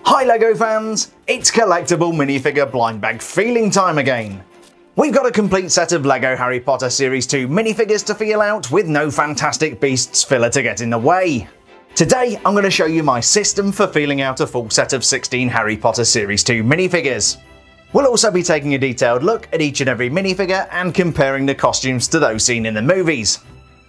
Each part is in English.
Hi LEGO fans! It's collectible minifigure blind bag feeling time again. We've got a complete set of LEGO Harry Potter Series 2 minifigures to feel out with no Fantastic Beasts filler to get in the way. Today I'm going to show you my system for feeling out a full set of 16 Harry Potter Series 2 minifigures. We'll also be taking a detailed look at each and every minifigure and comparing the costumes to those seen in the movies.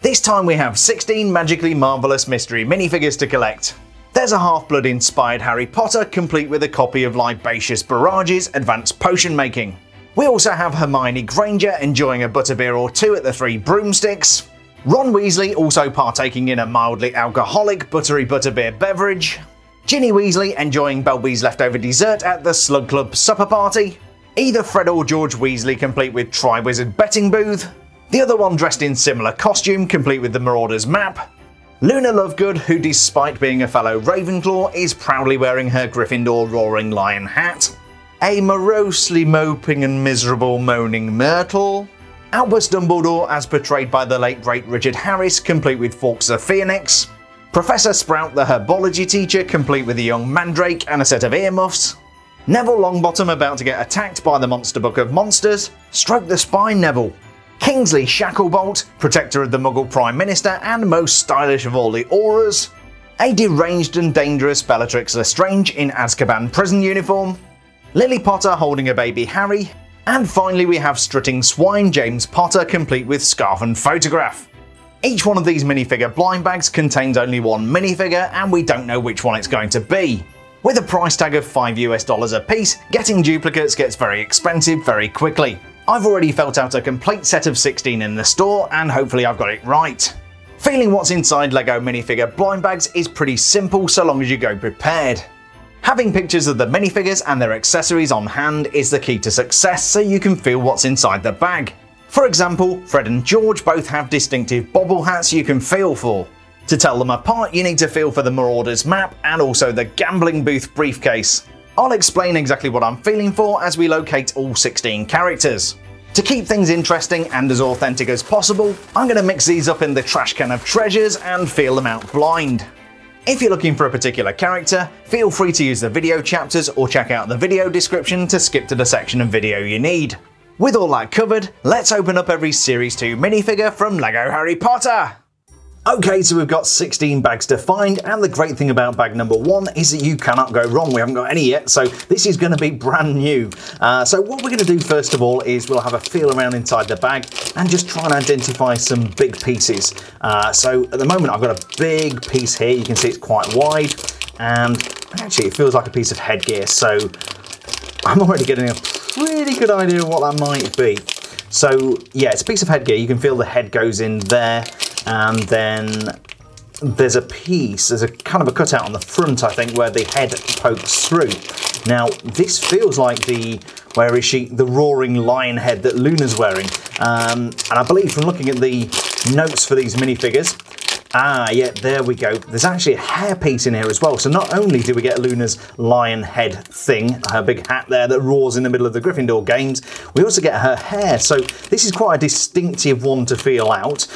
This time we have 16 magically marvellous mystery minifigures to collect. There's a Half-Blood inspired Harry Potter complete with a copy of Libacious Barrage's Advanced Potion Making. We also have Hermione Granger enjoying a butterbeer or two at the Three Broomsticks. Ron Weasley also partaking in a mildly alcoholic buttery butterbeer beverage. Ginny Weasley enjoying Belby's leftover dessert at the Slug Club supper party. Either Fred or George Weasley complete with Triwizard betting booth. The other one dressed in similar costume complete with the Marauders Map. Luna Lovegood, who despite being a fellow Ravenclaw is proudly wearing her Gryffindor Roaring Lion hat. A morosely moping and miserable Moaning Myrtle. Albus Dumbledore as portrayed by the late great Richard Harris complete with Fawkes the Phoenix. Professor Sprout the herbology teacher complete with a young mandrake and a set of earmuffs. Neville Longbottom about to get attacked by the Monster Book of Monsters. Stroke the spine, Neville. Kingsley Shacklebolt, protector of the Muggle Prime Minister and most stylish of all the Auras. A deranged and dangerous Bellatrix Lestrange in Azkaban prison uniform. Lily Potter holding a baby Harry. And finally we have strutting swine James Potter complete with scarf and photograph. Each one of these minifigure blind bags contains only one minifigure and we don't know which one it's going to be. With a price tag of $5 a piece, getting duplicates gets very expensive very quickly. I've already felt out a complete set of 16 in the store and hopefully I've got it right. Feeling what's inside LEGO minifigure blind bags is pretty simple so long as you go prepared. Having pictures of the minifigures and their accessories on hand is the key to success so you can feel what's inside the bag. For example, Fred and George both have distinctive bobble hats you can feel for. To tell them apart you need to feel for the Marauders Map and also the Gambling Booth briefcase. I'll explain exactly what I'm feeling for as we locate all 16 characters. To keep things interesting and as authentic as possible, I'm going to mix these up in the trash can of treasures and feel them out blind. If you're looking for a particular character, feel free to use the video chapters or check out the video description to skip to the section of video you need. With all that covered, let's open up every Series 2 minifigure from LEGO Harry Potter! Okay, so we've got 16 bags to find, and the great thing about bag number 1 is that you cannot go wrong. We haven't got any yet, so this is going to be brand new. So what we're going to do first of all is we'll have a feel around inside the bag and just try and identify some big pieces. So at the moment I've got a big piece here, you can see it's quite wide, and actually it feels like a piece of headgear, so I'm already getting a pretty good idea of what that might be. So yeah, it's a piece of headgear, you can feel the head goes in there. And then there's a piece, there's a kind of a cutout on the front I think where the head pokes through. Now this feels like the roaring lion head that Luna's wearing. And I believe from looking at the notes for these minifigures, yeah, there we go. There's actually a hairpiece in here as well. So not only do we get Luna's lion head thing, her big hat there that roars in the middle of the Gryffindor games, we also get her hair. So this is quite a distinctive one to feel out.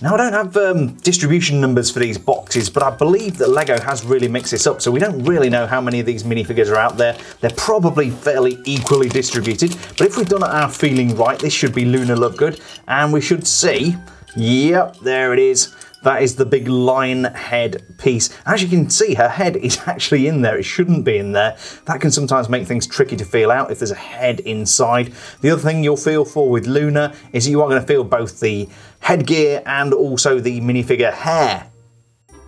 Now I don't have distribution numbers for these boxes, but I believe that LEGO has really mixed this up. So we don't really know how many of these minifigures are out there. They're probably fairly equally distributed. But if we've done our feeling right, this should be Luna Lovegood. And we should see, yep, there it is. That is the big lion head piece. As you can see, her head is actually in there. It shouldn't be in there. That can sometimes make things tricky to feel out if there's a head inside. The other thing you'll feel for with Luna is you are going to feel both the headgear and also the minifigure hair.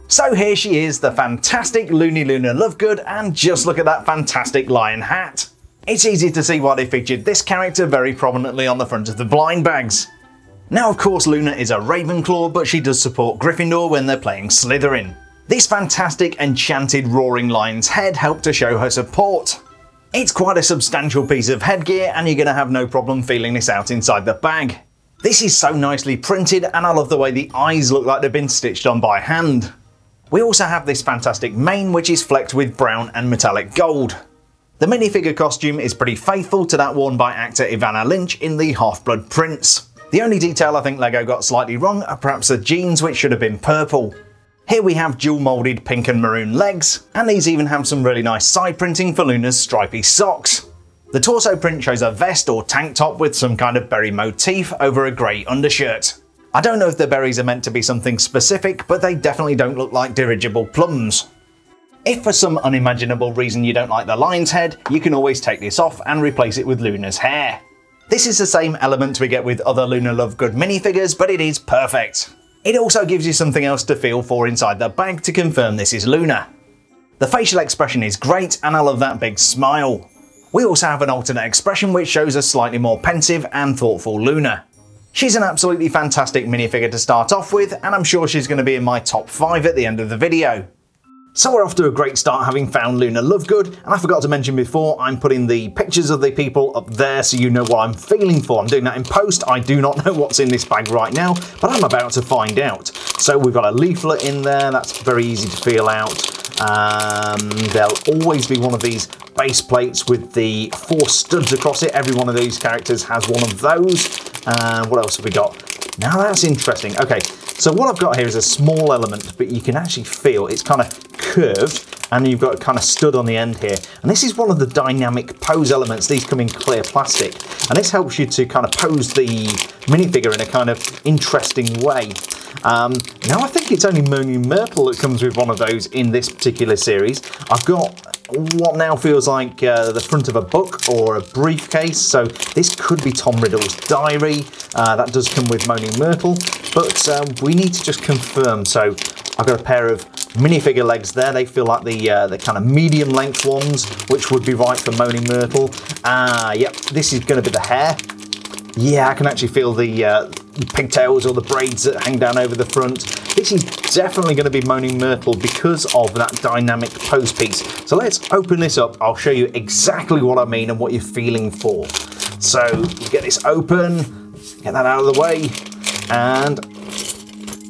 So here she is, the fantastic Loony Luna Lovegood, and just look at that fantastic lion hat. It's easy to see why they featured this character very prominently on the front of the blind bags. Now of course Luna is a Ravenclaw, but she does support Gryffindor when they're playing Slytherin. This fantastic enchanted roaring lion's head helped to show her support. It's quite a substantial piece of headgear and you're going to have no problem feeling this out inside the bag. This is so nicely printed and I love the way the eyes look like they've been stitched on by hand. We also have this fantastic mane which is flecked with brown and metallic gold. The minifigure costume is pretty faithful to that worn by actor Ivana Lynch in the Half-Blood Prince. The only detail I think LEGO got slightly wrong are perhaps the jeans, which should have been purple. Here we have dual moulded pink and maroon legs, and these even have some really nice side printing for Luna's stripy socks. The torso print shows a vest or tank top with some kind of berry motif over a grey undershirt. I don't know if the berries are meant to be something specific, but they definitely don't look like dirigible plums. If for some unimaginable reason you don't like the lion's head, you can always take this off and replace it with Luna's hair. This is the same element we get with other Luna Lovegood minifigures, but it is perfect. It also gives you something else to feel for inside the bag to confirm this is Luna. The facial expression is great, and I love that big smile. We also have an alternate expression which shows a slightly more pensive and thoughtful Luna. She's an absolutely fantastic minifigure to start off with, and I'm sure she's going to be in my top 5 at the end of the video. So we're off to a great start having found Luna Lovegood, and I forgot to mention before, I'm putting the pictures of the people up there so you know what I'm feeling for. I'm doing that in post. I do not know what's in this bag right now, but I'm about to find out. So we've got a leaflet in there, that's very easy to feel out. There'll always be one of these base plates with the 4 studs across it. Every one of these characters has one of those. And what else have we got? Now that's interesting. Okay, so what I've got here is a small element, but you can actually feel it's kind of curved, and you've got a kind of stud on the end here. And this is one of the dynamic pose elements. These come in clear plastic, and this helps you to kind of pose the minifigure in a kind of interesting way. Now I think it's only Moaning Myrtle that comes with one of those in this particular series. I've got what now feels like the front of a book or a briefcase, so this could be Tom Riddle's diary. That does come with Moaning Myrtle, but we need to just confirm. So I've got a pair of minifigure legs there. They feel like the kind of medium length ones, which would be right for Moaning Myrtle. Yep, this is going to be the hair. Yeah, I can actually feel the pigtails or the braids that hang down over the front. This is definitely going to be Moaning Myrtle because of that dynamic pose piece. So let's open this up. I'll show you exactly what I mean and what you're feeling for. So get this open, get that out of the way, and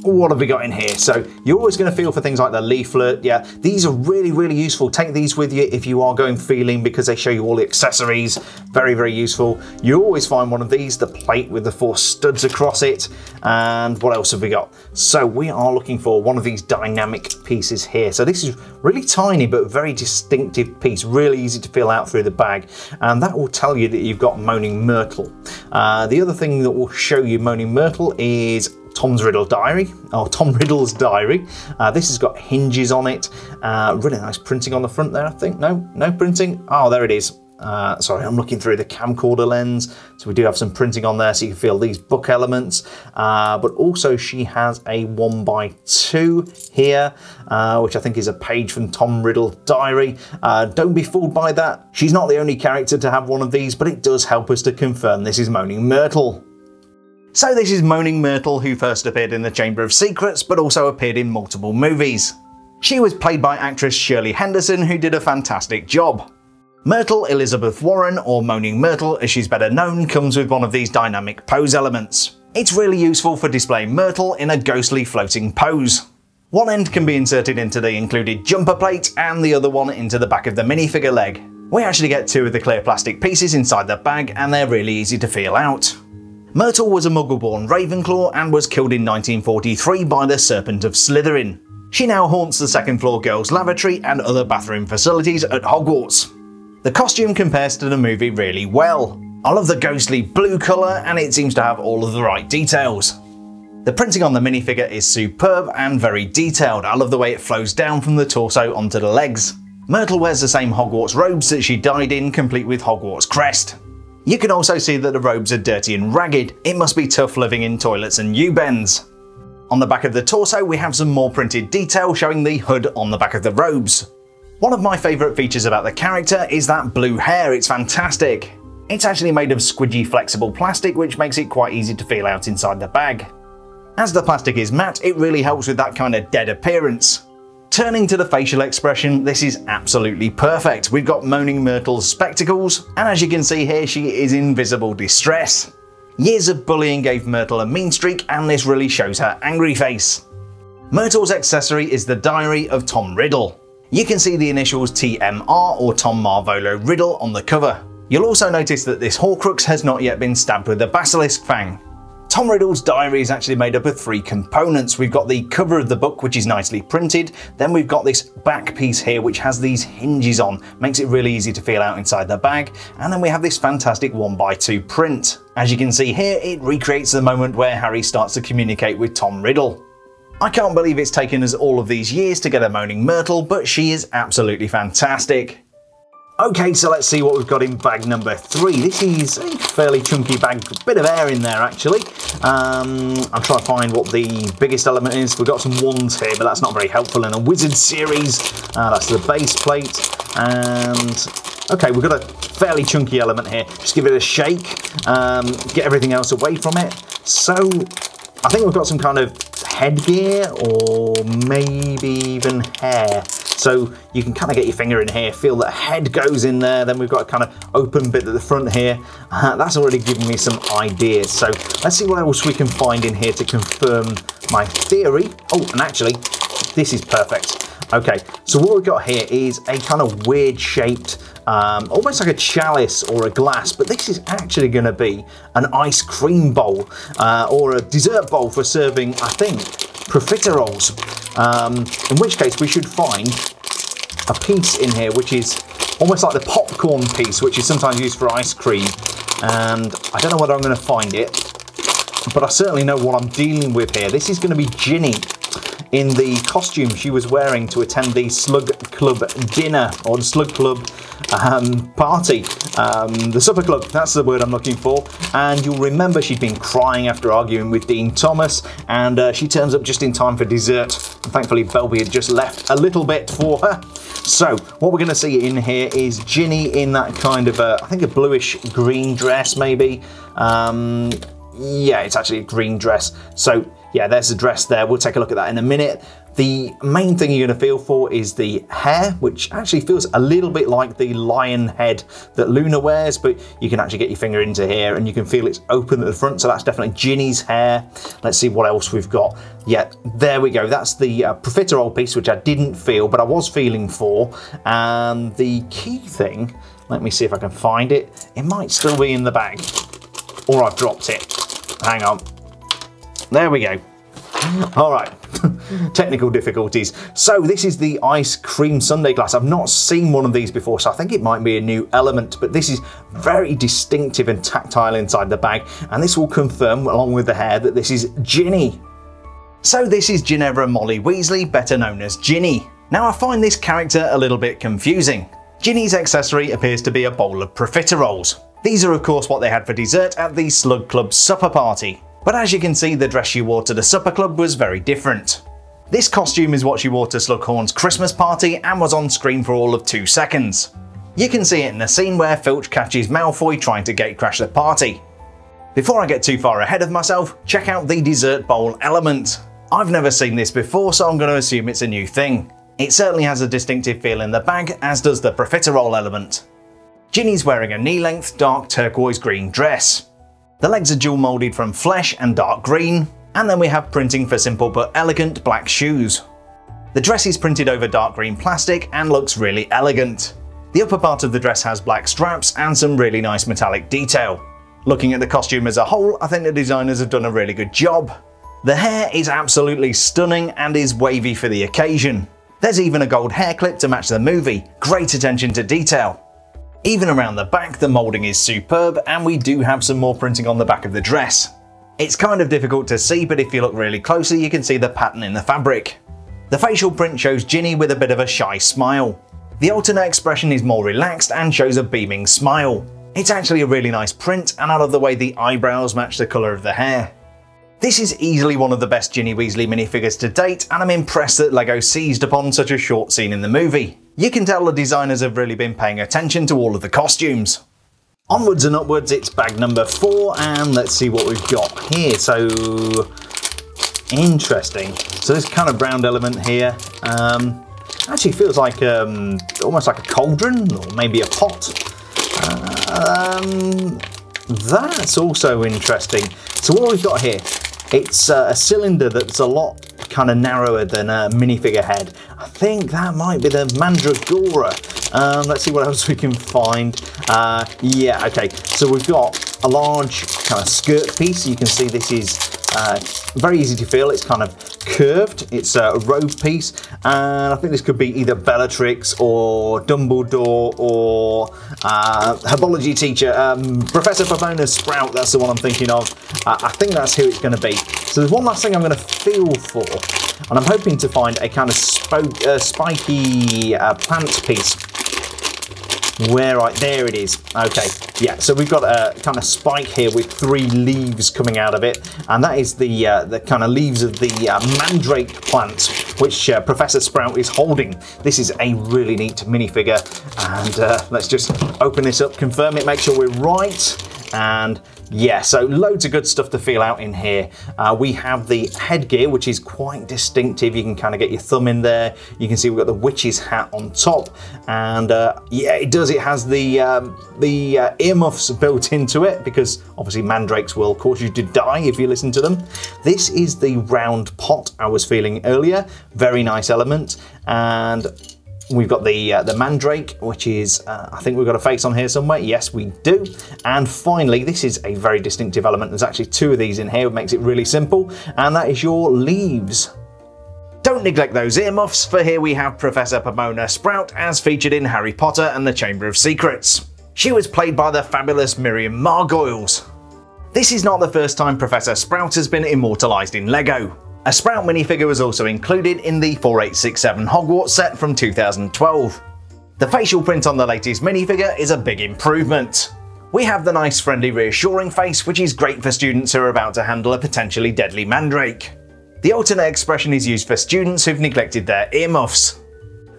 what have we got in here? So you're always going to feel for things like the leaflet. Yeah, these are really, really useful. Take these with you if you are going feeling, because they show you all the accessories. Very, very useful. You always find one of these, the plate with the 4 studs across it. And what else have we got? So we are looking for one of these dynamic pieces here. So this is really tiny but very distinctive piece, really easy to feel out through the bag, and that will tell you that you've got Moaning Myrtle. The other thing that will show you Moaning Myrtle is Tom Riddle's diary. This has got hinges on it. Really nice printing on the front there, I think. No printing. Oh, there it is. Sorry, I'm looking through the camcorder lens. So we do have some printing on there so you can feel these book elements. But also she has a 1x2 here, which I think is a page from Tom Riddle's diary. Don't be fooled by that. She's not the only character to have one of these, but it does help us to confirm this is Moaning Myrtle. So this is Moaning Myrtle, who first appeared in the Chamber of Secrets, but also appeared in multiple movies. She was played by actress Shirley Henderson, who did a fantastic job. Myrtle Elizabeth Warren, or Moaning Myrtle as she's better known, comes with one of these dynamic pose elements. It's really useful for displaying Myrtle in a ghostly floating pose. One end can be inserted into the included jumper plate, and the other one into the back of the minifigure leg. We actually get 2 of the clear plastic pieces inside the bag, and they're really easy to feel out. Myrtle was a Muggle-born Ravenclaw and was killed in 1943 by the Serpent of Slytherin. She now haunts the 2nd floor girls' lavatory and other bathroom facilities at Hogwarts. The costume compares to the movie really well. I love the ghostly blue colour, and it seems to have all of the right details. The printing on the minifigure is superb and very detailed. I love the way it flows down from the torso onto the legs. Myrtle wears the same Hogwarts robes that she died in, complete with Hogwarts crest. You can also see that the robes are dirty and ragged. It must be tough living in toilets and U-bends. On the back of the torso we have some more printed detail showing the hood on the back of the robes. One of my favourite features about the character is that blue hair. It's fantastic. It's actually made of squidgy flexible plastic, which makes it quite easy to feel out inside the bag. As the plastic is matte, it really helps with that kind of dead appearance. Turning to the facial expression, this is absolutely perfect. We've got Moaning Myrtle's spectacles, and as you can see here, she is in visible distress. Years of bullying gave Myrtle a mean streak, and this really shows her angry face. Myrtle's accessory is the diary of Tom Riddle. You can see the initials TMR, or Tom Marvolo Riddle, on the cover. You'll also notice that this Horcrux has not yet been stabbed with a basilisk fang. Tom Riddle's diary is actually made up of 3 components. We've got the cover of the book, which is nicely printed. Then we've got this back piece here, which has these hinges on. Makes it really easy to feel out inside the bag. And then we have this fantastic 1x2 print. As you can see here, it recreates the moment where Harry starts to communicate with Tom Riddle. I can't believe it's taken us all of these years to get a Moaning Myrtle, but she is absolutely fantastic. Okay, so let's see what we've got in bag number 3. This is a fairly chunky bag, a bit of air in there actually. I'll try to find what the biggest element is. We've got some wands here, but that's not very helpful in a wizard series. That's the base plate, and okay, we've got a fairly chunky element here. Just give it a shake, get everything else away from it. So I think we've got some kind of headgear or maybe even hair. So you can kind of get your finger in here, feel that head goes in there, then we've got a kind of open bit at the front here. That's already given me some ideas. So let's see what else we can find in here to confirm my theory. Oh, and actually, this is perfect. Okay, so what we've got here is a kind of weird shaped, almost like a chalice or a glass, but this is actually going to be an ice cream bowl or a dessert bowl for serving, I think, profiteroles. In which case we should find a piece in here which is almost like the popcorn piece, which is sometimes used for ice cream. And I don't know whether I'm going to find it, but I certainly know what I'm dealing with here. This is going to be Ginny in the costume she was wearing to attend the Slug Club dinner, or the Slug Club party. The supper club, that's the word I'm looking for. And you'll remember she'd been crying after arguing with Dean Thomas, and she turns up just in time for dessert. And thankfully Belby had just left a little bit for her. So what we're going to see in here is Ginny in that kind of I think a bluish green dress maybe. Yeah, it's actually a green dress. So yeah, there's the dress there. We'll take a look at that in a minute. The main thing you're going to feel for is the hair, which actually feels a little bit like the lion head that Luna wears, but you can actually get your finger into here and you can feel it's open at the front, so that's definitely Ginny's hair. Let's see what else we've got. Yeah, there we go. That's the profiterole piece, which I didn't feel, but I was feeling for. And the key thing, let me see if I can find it. It might still be in the bag, or I've dropped it. Hang on. There we go. All right, technical difficulties. So this is the ice cream sundae glass. I've not seen one of these before, so I think it might be a new element, but this is very distinctive and tactile inside the bag, and this will confirm, along with the hair, that this is Ginny. So this is Ginevra Molly Weasley, better known as Ginny. Now I find this character a little bit confusing. Ginny's accessory appears to be a bowl of profiteroles. These are of course what they had for dessert at the Slug Club supper party. But as you can see, the dress she wore to the supper club was very different. This costume is what she wore to Slughorn's Christmas party and was on screen for all of 2 seconds. You can see it in the scene where Filch catches Malfoy trying to gatecrash the party. Before I get too far ahead of myself, check out the dessert bowl element. I've never seen this before, so I'm going to assume it's a new thing. It certainly has a distinctive feel in the bag, as does the profiterole element. Ginny's wearing a knee-length dark turquoise green dress. The legs are dual moulded from flesh and dark green, and then we have printing for simple but elegant black shoes. The dress is printed over dark green plastic and looks really elegant. The upper part of the dress has black straps and some really nice metallic detail. Looking at the costume as a whole, I think the designers have done a really good job. The hair is absolutely stunning and is wavy for the occasion. There's even a gold hair clip to match the movie, great attention to detail. Even around the back, the moulding is superb, and we do have some more printing on the back of the dress. It's kind of difficult to see, but if you look really closely, you can see the pattern in the fabric. The facial print shows Ginny with a bit of a shy smile. The alternate expression is more relaxed and shows a beaming smile. It's actually a really nice print, and I love the way the eyebrows match the colour of the hair. This is easily one of the best Ginny Weasley minifigures to date, and I'm impressed that LEGO seized upon such a short scene in the movie. You can tell the designers have really been paying attention to all of the costumes. Onwards and upwards, it's bag number 4, and let's see what we've got here. So, interesting. So this kind of brown element here, actually feels like almost like a cauldron, or maybe a pot. That's also interesting. So what we've got here, it's a cylinder that's a lot kind of narrower than a minifigure head. I think that might be the mandragora. Let's see what else we can find. Yeah, okay, so we've got a large kind of skirt piece. You can see this is very easy to feel. It's kind of curved. It's a robe piece, and I think this could be either Bellatrix or Dumbledore or herbology teacher, Professor Pomona Sprout. That's the one I'm thinking of. I think that's who it's going to be. So there's one last thing I'm going to feel for, and I'm hoping to find a kind of spiky plant piece. There it is. Okay, yeah, so we've got a kind of spike here with 3 leaves coming out of it, and that is the kind of leaves of the mandrake plant, which Professor Sprout is holding. This is a really neat minifigure, and let's just open this up, confirm it, make sure we're right, and yeah, so loads of good stuff to feel out in here. We have the headgear, which is quite distinctive. You can kind of get your thumb in there. You can see we've got the witch's hat on top, and yeah, it does. It has the earmuffs built into it, because obviously mandrakes will cause you to die if you listen to them. This is the round pot I was feeling earlier. Very nice element, and we've got the mandrake, which is, I think we've got a face on here somewhere. Yes, we do. And finally, this is a very distinctive element. There's actually 2 of these in here, which makes it really simple, and that is your leaves. Don't neglect those earmuffs, for here we have Professor Pomona Sprout as featured in Harry Potter and the Chamber of Secrets. She was played by the fabulous Miriam Margolyes. This is not the first time Professor Sprout has been immortalised in LEGO. A Sprout minifigure was also included in the 4867 Hogwarts set from 2012. The facial print on the latest minifigure is a big improvement. We have the nice, friendly, reassuring face, which is great for students who are about to handle a potentially deadly mandrake. The alternate expression is used for students who've neglected their earmuffs.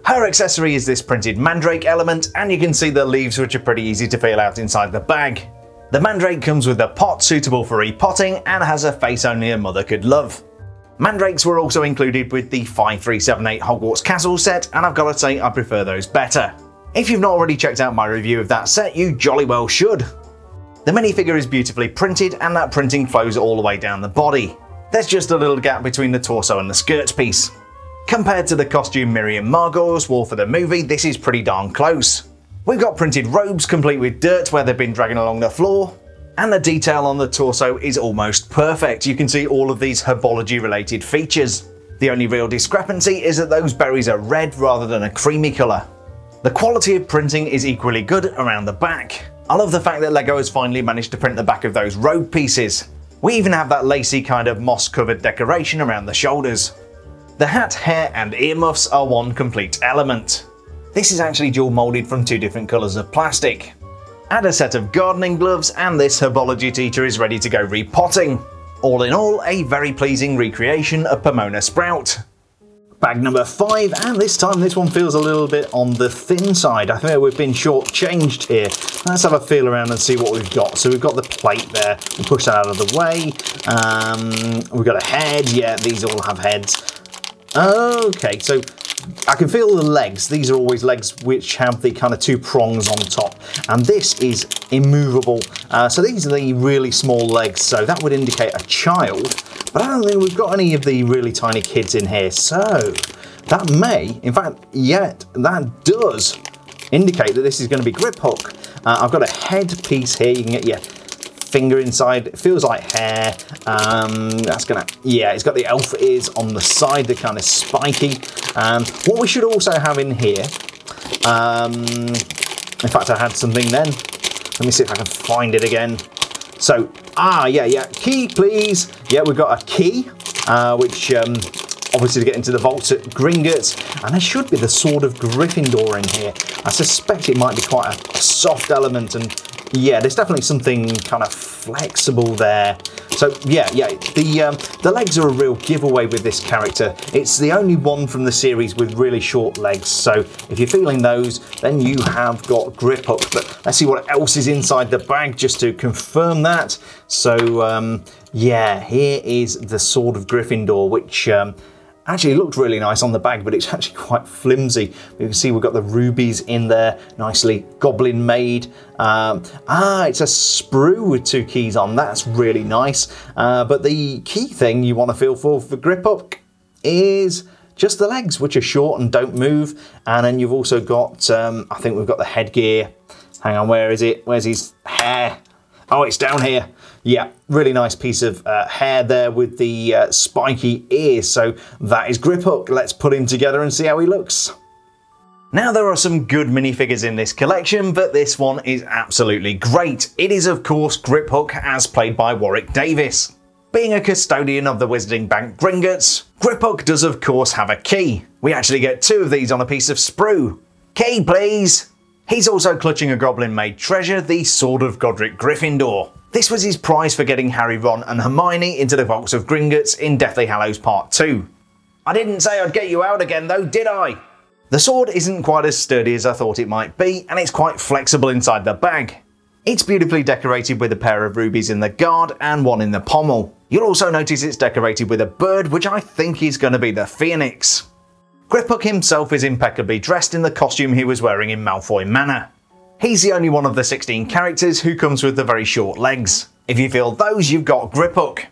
Her accessory is this printed mandrake element, and you can see the leaves, which are pretty easy to feel out inside the bag. The mandrake comes with a pot suitable for repotting and has a face only a mother could love. Mandrakes were also included with the 5378 Hogwarts Castle set, and I've got to say I prefer those better. If you've not already checked out my review of that set, you jolly well should. The minifigure is beautifully printed, and that printing flows all the way down the body. There's just a little gap between the torso and the skirt piece. Compared to the costume Miriam Margolyes wore for the movie, this is pretty darn close. We've got printed robes complete with dirt where they've been dragging along the floor, and the detail on the torso is almost perfect. You can see all of these herbology related features. The only real discrepancy is that those berries are red rather than a creamy colour. The quality of printing is equally good around the back. I love the fact that LEGO has finally managed to print the back of those robe pieces. We even have that lacy kind of moss covered decoration around the shoulders. The hat, hair and earmuffs are one complete element. This is actually dual moulded from 2 different colours of plastic. Add a set of gardening gloves and this herbology teacher is ready to go repotting. All in all, a very pleasing recreation of Pomona Sprout. Bag number 5, and this time this one feels a little bit on the thin side. I think we've been short-changed here. Let's have a feel around and see what we've got. So we've got the plate there, we'll push that out of the way. We've got a head, yeah, these all have heads. Okay, so I can feel the legs. These are always legs which have the kind of 2 prongs on top, and this is immovable. So these are the really small legs, so that would indicate a child, but I don't think we've got any of the really tiny kids in here, so that may, in fact, that does indicate that this is going to be Griphook. I've got a head piece here. You can get your finger inside. It feels like hair. That's gonna, yeah, it's got the elf ears on the side. They're kind of spiky. What we should also have in here, in fact, I had something then. Let me see if I can find it again. So, yeah, key please. Yeah, we've got a key, which obviously to get into the vaults at Gringotts, and there should be the Sword of Gryffindor in here. I suspect it might be quite a soft element, and yeah, there's definitely something kind of flexible there. So yeah, the legs are a real giveaway with this character. It's the only one from the series with really short legs, so if you're feeling those, then you have got Griphook. But let's see what else is inside the bag just to confirm that. So yeah, here is the Sword of Gryffindor, which actually looked really nice on the bag, but it's actually quite flimsy. You can see we've got the rubies in there, nicely goblin made. It's a sprue with 2 keys on. That's really nice. But the key thing you want to feel for Griphook is just the legs, which are short and don't move. And then you've also got, I think we've got the headgear. Hang on, where is it? Where's his hair? Oh, it's down here. Yeah, really nice piece of hair there with the spiky ears. So that is Griphook. Let's put him together and see how he looks. Now, there are some good minifigures in this collection, but this one is absolutely great. It is, of course, Griphook, as played by Warwick Davis. Being a custodian of the Wizarding Bank Gringotts, Griphook does, of course, have a key. We actually get 2 of these on a piece of sprue. Key, please! He's also clutching a goblin-made treasure, the Sword of Godric Gryffindor. This was his prize for getting Harry, Ron and Hermione into the Vaults of Gringotts in Deathly Hallows Part 2. I didn't say I'd get you out again though, did I? The sword isn't quite as sturdy as I thought it might be, and it's quite flexible inside the bag. It's beautifully decorated with a pair of rubies in the guard and 1 in the pommel. You'll also notice it's decorated with a bird, which I think is going to be the phoenix. Griphook himself is impeccably dressed in the costume he was wearing in Malfoy Manor. He's the only one of the 16 characters who comes with the very short legs. If you feel those, you've got Griphook.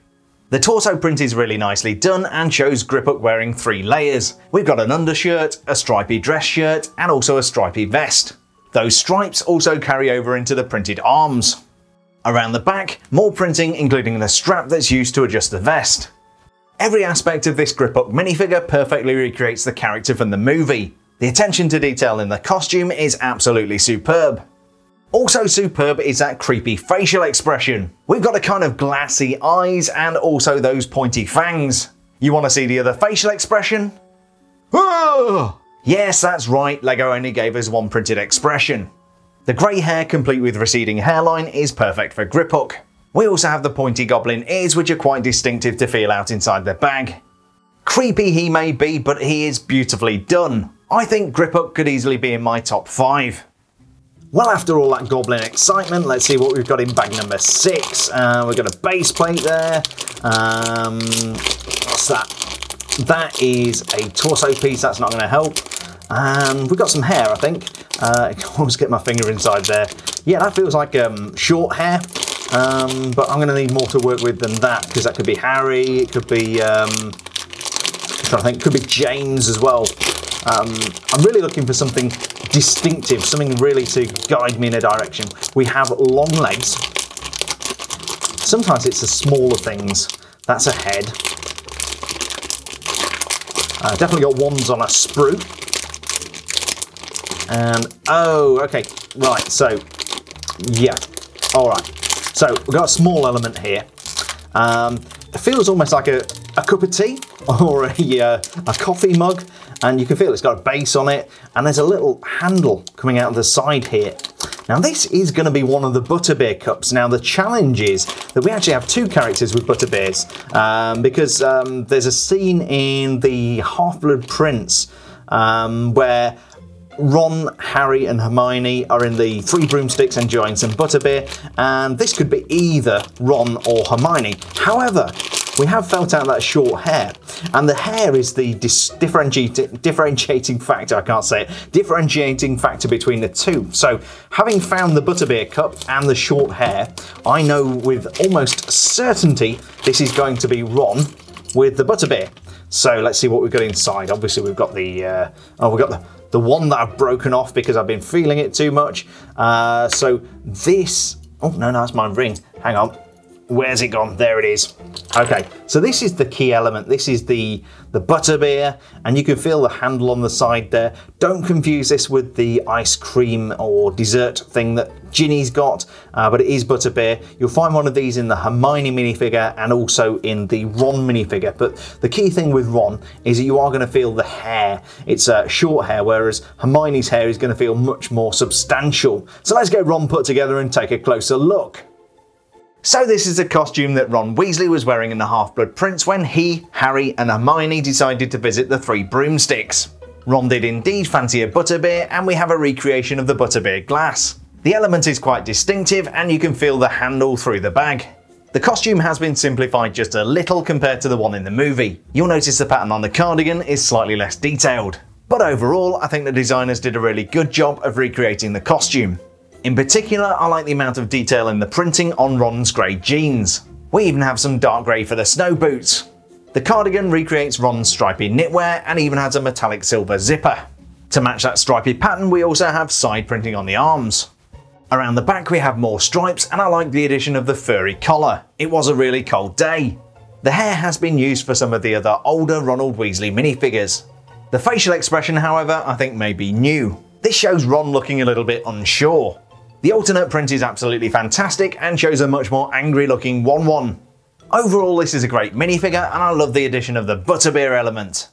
The torso print is really nicely done and shows Griphook wearing 3 layers. We've got an undershirt, a stripy dress shirt, and also a stripy vest. Those stripes also carry over into the printed arms. Around the back, more printing, including the strap that's used to adjust the vest. Every aspect of this Griphook minifigure perfectly recreates the character from the movie. The attention to detail in the costume is absolutely superb. Also superb is that creepy facial expression. We've got a kind of glassy eyes and also those pointy fangs. You want to see the other facial expression? Oh! Yes, that's right, LEGO only gave us 1 printed expression. The grey hair, complete with receding hairline, is perfect for Griphook. We also have the pointy goblin ears, which are quite distinctive to feel out inside the bag. Creepy he may be, but he is beautifully done. I think Griphook could easily be in my top 5. Well, after all that goblin excitement, let's see what we've got in bag number 6. We've got a base plate there. What's that? That is a torso piece, that's not going to help. And we've got some hair, I think. I can always get my finger inside there. Yeah, that feels like short hair. But I'm going to need more to work with than that, because that could be Harry, it could be, I'm trying to think, it could be James as well. I'm really looking for something distinctive, something really to guide me in a direction. We have long legs. Sometimes it's the smaller things. That's a head. Definitely got ones on a sprue. And, oh, okay, right, so, yeah, all right. So we've got a small element here. It feels almost like a cup of tea or a coffee mug, and you can feel it's got a base on it, and there's a little handle coming out of the side here. Now this is going to be one of the Butterbeer cups. Now the challenge is that we actually have 2 characters with Butterbeers, because there's a scene in the Half-Blood Prince where Ron, Harry and Hermione are in the 3 broomsticks enjoying some butterbeer, and this could be either Ron or Hermione. However, we have felt out that short hair, and the hair is the differentiating factor, I can't say it, differentiating factor between the 2. So, having found the Butterbeer cup and the short hair, I know with almost certainty this is going to be Ron with the Butterbeer. So let's see what we've got inside. Obviously we've got the, the one that I've broken off because I've been feeling it too much. So this, oh no, that's my ring. Hang on, where's it gone? There it is. Okay, so this is the key element. This is the Butterbeer, and you can feel the handle on the side there. Don't confuse this with the ice cream or dessert thing that Ginny's got, but it is Butterbeer. You'll find one of these in the Hermione minifigure and also in the Ron minifigure. But the key thing with Ron is that you are going to feel the hair. It's short hair, whereas Hermione's hair is going to feel much more substantial. So let's get Ron put together and take a closer look. So this is the costume that Ron Weasley was wearing in the Half-Blood Prince when he, Harry and Hermione decided to visit the 3 broomsticks. Ron did indeed fancy a Butterbeer, and we have a recreation of the Butterbeer glass. The element is quite distinctive, and you can feel the handle through the bag. The costume has been simplified just a little compared to the one in the movie. You'll notice the pattern on the cardigan is slightly less detailed. But overall, I think the designers did a really good job of recreating the costume. In particular, I like the amount of detail in the printing on Ron's grey jeans. We even have some dark grey for the snow boots. The cardigan recreates Ron's stripy knitwear and even has a metallic silver zipper. To match that stripy pattern, we also have side printing on the arms. Around the back we have more stripes, and I like the addition of the furry collar. It was a really cold day. The hair has been used for some of the other older Ronald Weasley minifigures. The facial expression, however, I think may be new. This shows Ron looking a little bit unsure. The alternate print is absolutely fantastic and shows a much more angry looking 1-1. Overall, this is a great minifigure, and I love the addition of the Butterbeer element.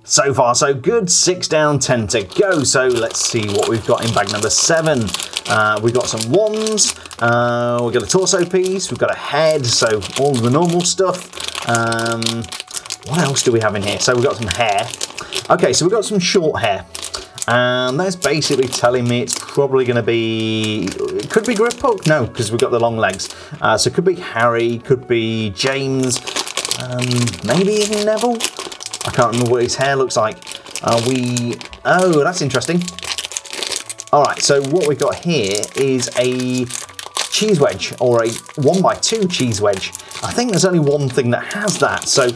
So far so good, 6 down, 10 to go, so let's see what we've got in bag number 7. We've got some wands, we've got a torso piece, we've got a head, so all the normal stuff. What else do we have in here? So we've got some hair. Okay, so we've got some short hair. And that's basically telling me it's probably going to be... It could be Griphook? No, because we've got the long legs. So it could be Harry, could be James, maybe even Neville? I can't remember what his hair looks like. Oh, that's interesting. Alright, so what we've got here is a cheese wedge, or a 1x2 cheese wedge. I think there's only one thing that has that, so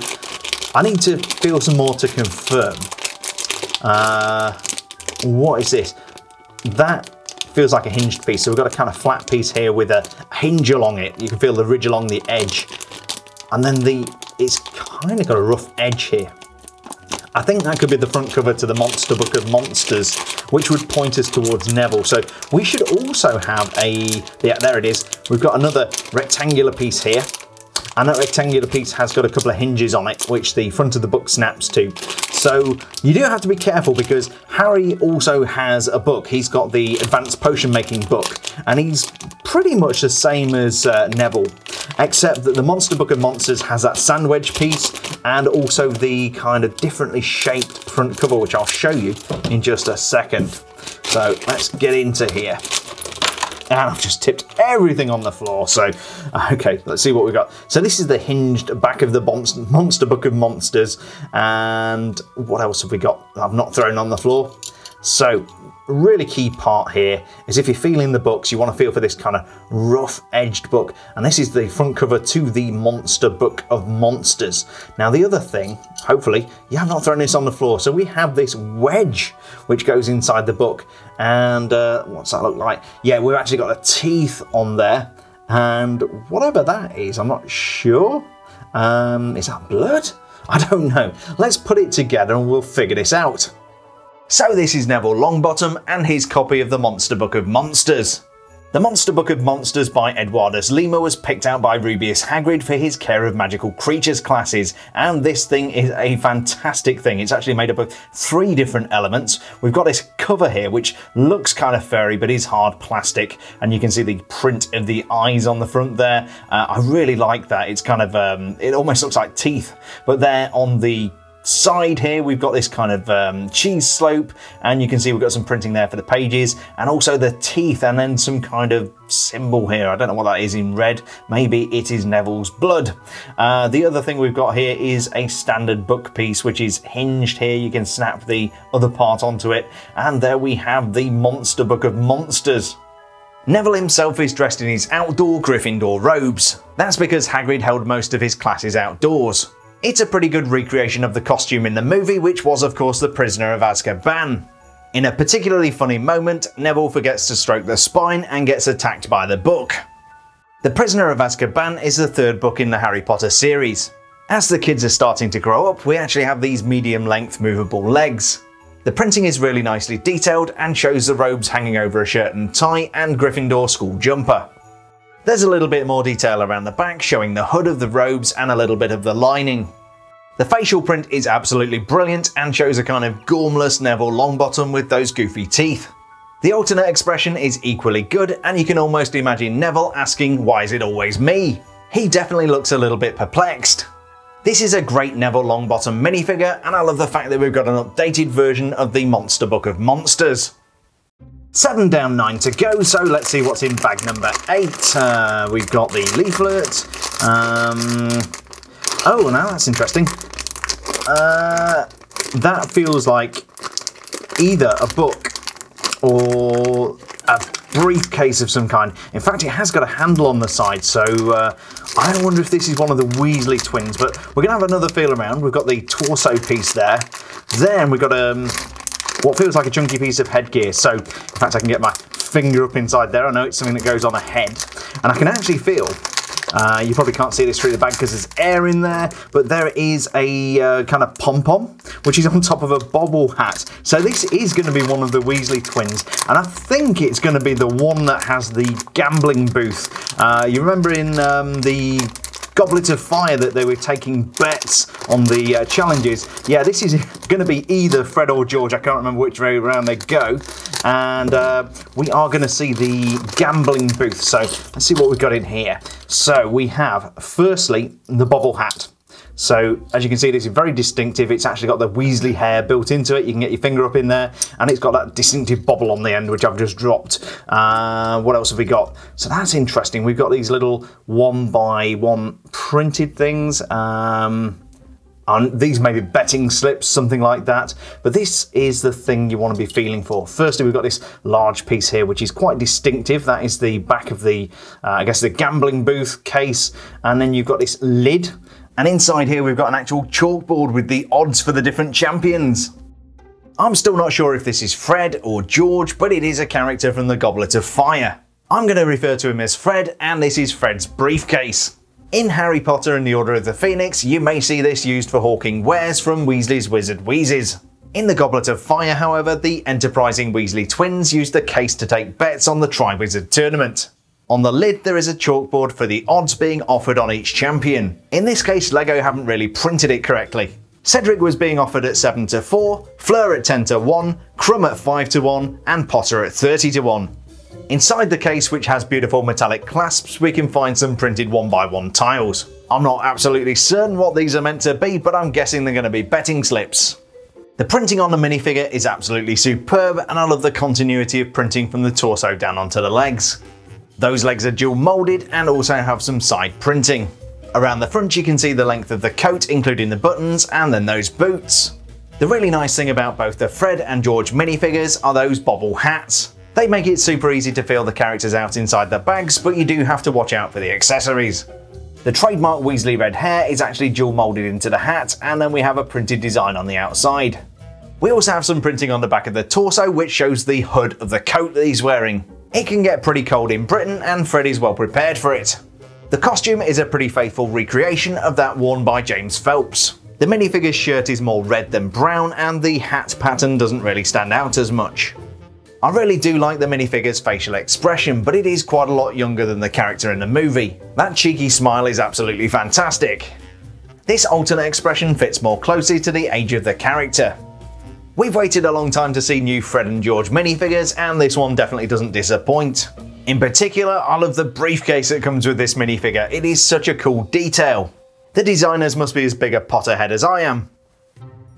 I need to feel some more to confirm. What is this? That feels like a hinged piece, so we've got a kind of flat piece here with a hinge along it. You can feel the ridge along the edge. And then it's kind of got a rough edge here. I think that could be the front cover to the Monster Book of Monsters, which would point us towards Neville. So we should also have yeah, there it is. We've got another rectangular piece here. And that rectangular piece has got a couple of hinges on it, which the front of the book snaps to. So you do have to be careful because Harry also has a book. He's got the Advanced Potion Making book, and he's pretty much the same as Neville, except that the Monster Book of Monsters has that sand wedge piece and also the kind of differently shaped front cover, which I'll show you in just a second. So let's get into here. And I've just tipped everything on the floor, so okay, let's see what we've got. So this is the hinged back of the Monster Book of Monsters, and what else have we got that I've not thrown on the floor? So, really key part here is if you're feeling the books, you want to feel for this kind of rough-edged book, and this is the front cover to the Monster Book of Monsters. Now the other thing, hopefully, you have not thrown this on the floor, so we have this wedge which goes inside the book, and what's that look like? Yeah, we've actually got the teeth on there, and whatever that is, I'm not sure. Is that blood? I don't know. Let's put it together and we'll figure this out. So this is Neville Longbottom and his copy of the Monster Book of Monsters. The Monster Book of Monsters by Edwardus Lima was picked out by Rubeus Hagrid for his Care of Magical Creatures classes, and this thing is a fantastic thing. It's actually made up of 3 different elements. We've got this cover here which looks kind of furry but is hard plastic, and you can see the print of the eyes on the front there. I really like that. It's kind of, it almost looks like teeth, but there on the side here we've got this kind of cheese slope, and you can see we've got some printing there for the pages and also the teeth, and then some kind of symbol here. I don't know what that is in red. Maybe it is Neville's blood. The other thing we've got here is a standard book piece which is hinged here. You can snap the other part onto it, and there we have the Monster Book of Monsters. Neville himself is dressed in his outdoor Gryffindor robes. That's because Hagrid held most of his classes outdoors. It's a pretty good recreation of the costume in the movie, which was of course the Prisoner of Azkaban. In a particularly funny moment, Neville forgets to stroke the spine and gets attacked by the book. The Prisoner of Azkaban is the 3rd book in the Harry Potter series. As the kids are starting to grow up, we actually have these medium-length movable legs. The printing is really nicely detailed and shows the robes hanging over a shirt and tie and Gryffindor school jumper. There's a little bit more detail around the back, showing the hood of the robes and a little bit of the lining. The facial print is absolutely brilliant and shows a kind of gormless Neville Longbottom with those goofy teeth. The alternate expression is equally good, and you can almost imagine Neville asking, "Why is it always me?" He definitely looks a little bit perplexed. This is a great Neville Longbottom minifigure, and I love the fact that we've got an updated version of the Monster Book of Monsters. 7 down, 9 to go, so let's see what's in bag number 8. We've got the leaflet. Oh, now that's interesting. That feels like either a book or a briefcase of some kind. In fact, it has got a handle on the side, so I wonder if this is one of the Weasley twins, but we're going to have another feel around. We've got the torso piece there. Then we've got what feels like a chunky piece of headgear. So, in fact, I can get my finger up inside there. I know it's something that goes on a head. And I can actually feel, you probably can't see this through the bag because there's air in there, but there is a kind of pom-pom, which is on top of a bobble hat. So this is going to be one of the Weasley twins, and I think it's going to be the one that has the gambling booth. You remember in the Goblet of Fire that they were taking bets on the challenges? Yeah, this is going to be either Fred or George. I can't remember which way around they go. And we are going to see the gambling booth. So let's see what we've got in here. So we have, firstly, the bobble hat. So as you can see, this is very distinctive. It's actually got the Weasley hair built into it. You can get your finger up in there, and it's got that distinctive bobble on the end, which I've just dropped. What else have we got? So that's interesting. We've got these little 1x1 printed things. And these may be betting slips, something like that. But this is the thing you want to be feeling for. Firstly, we've got this large piece here, which is quite distinctive. That is the back of the, I guess, the gambling booth case. And then you've got this lid. And inside here we've got an actual chalkboard with the odds for the different champions. I'm still not sure if this is Fred or George, but it is a character from the Goblet of Fire. I'm going to refer to him as Fred, and this is Fred's briefcase. In Harry Potter and the Order of the Phoenix, you may see this used for hawking wares from Weasley's Wizard Wheezes. In the Goblet of Fire, however, the enterprising Weasley twins used the case to take bets on the Triwizard Tournament. On the lid there is a chalkboard for the odds being offered on each champion. In this case, LEGO haven't really printed it correctly. Cedric was being offered at 7-4, Fleur at 10-1, Crumb at 5-1, and Potter at 30-1. Inside the case, which has beautiful metallic clasps, we can find some printed 1x1 tiles. I'm not absolutely certain what these are meant to be, but I'm guessing they're going to be betting slips. The printing on the minifigure is absolutely superb, and I love the continuity of printing from the torso down onto the legs. Those legs are dual moulded and also have some side printing. Around the front you can see the length of the coat, including the buttons, and then those boots. The really nice thing about both the Fred and George minifigures are those bobble hats. They make it super easy to feel the characters out inside the bags, but you do have to watch out for the accessories. The trademark Weasley red hair is actually dual moulded into the hat, and then we have a printed design on the outside. We also have some printing on the back of the torso, which shows the hood of the coat that he's wearing. It can get pretty cold in Britain, and Fred is well prepared for it. The costume is a pretty faithful recreation of that worn by James Phelps. The minifigure's shirt is more red than brown, and the hat pattern doesn't really stand out as much. I really do like the minifigure's facial expression, but it is quite a lot younger than the character in the movie. That cheeky smile is absolutely fantastic. This alternate expression fits more closely to the age of the character. We've waited a long time to see new Fred and George minifigures, and this one definitely doesn't disappoint. In particular, I love the briefcase that comes with this minifigure. It is such a cool detail. The designers must be as big a Potterhead as I am.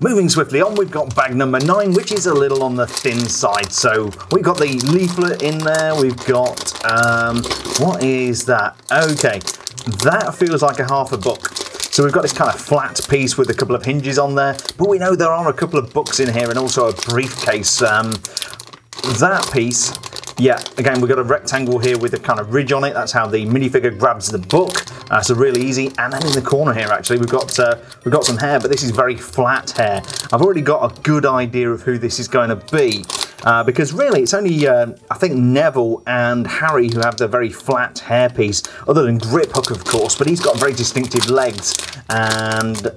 Moving swiftly on, we've got bag number 9, which is a little on the thin side. So we've got the leaflet in there, we've got, what is that? Okay, that feels like a half a book. So we've got this kind of flat piece with a couple of hinges on there, but we know there are a couple of books in here and also a briefcase. That piece, yeah, again, we've got a rectangle here with a kind of ridge on it. That's how the minifigure grabs the book. So really easy. And then in the corner here, actually, we've got some hair, but this is very flat hair. I've already got a good idea of who this is going to be. Because really, it's only, I think, Neville and Harry who have the very flat hairpiece, other than Griphook, of course, but he's got very distinctive legs. And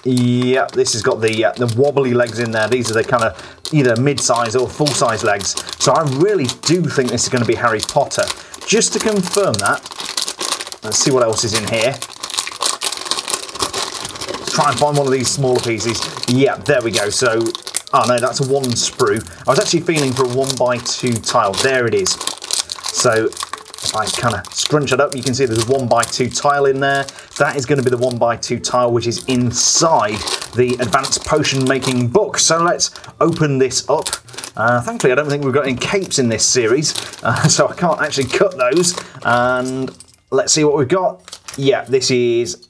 yeah, this has got the wobbly legs in there. These are the kind of either mid-size or full-size legs. So I really do think this is going to be Harry Potter. Just to confirm that, let's see what else is in here. Let's try and find one of these smaller pieces. Yeah, there we go. So, oh no, that's a 1 sprue. I was actually feeling for a 1x2 tile. There it is. So if I kind of scrunch it up, you can see there's a 1x2 tile in there. That is going to be the 1x2 tile, which is inside the advanced potion making book. So let's open this up. Thankfully, I don't think we've got any capes in this series, so I can't actually cut those. And let's see what we've got. Yeah, this is,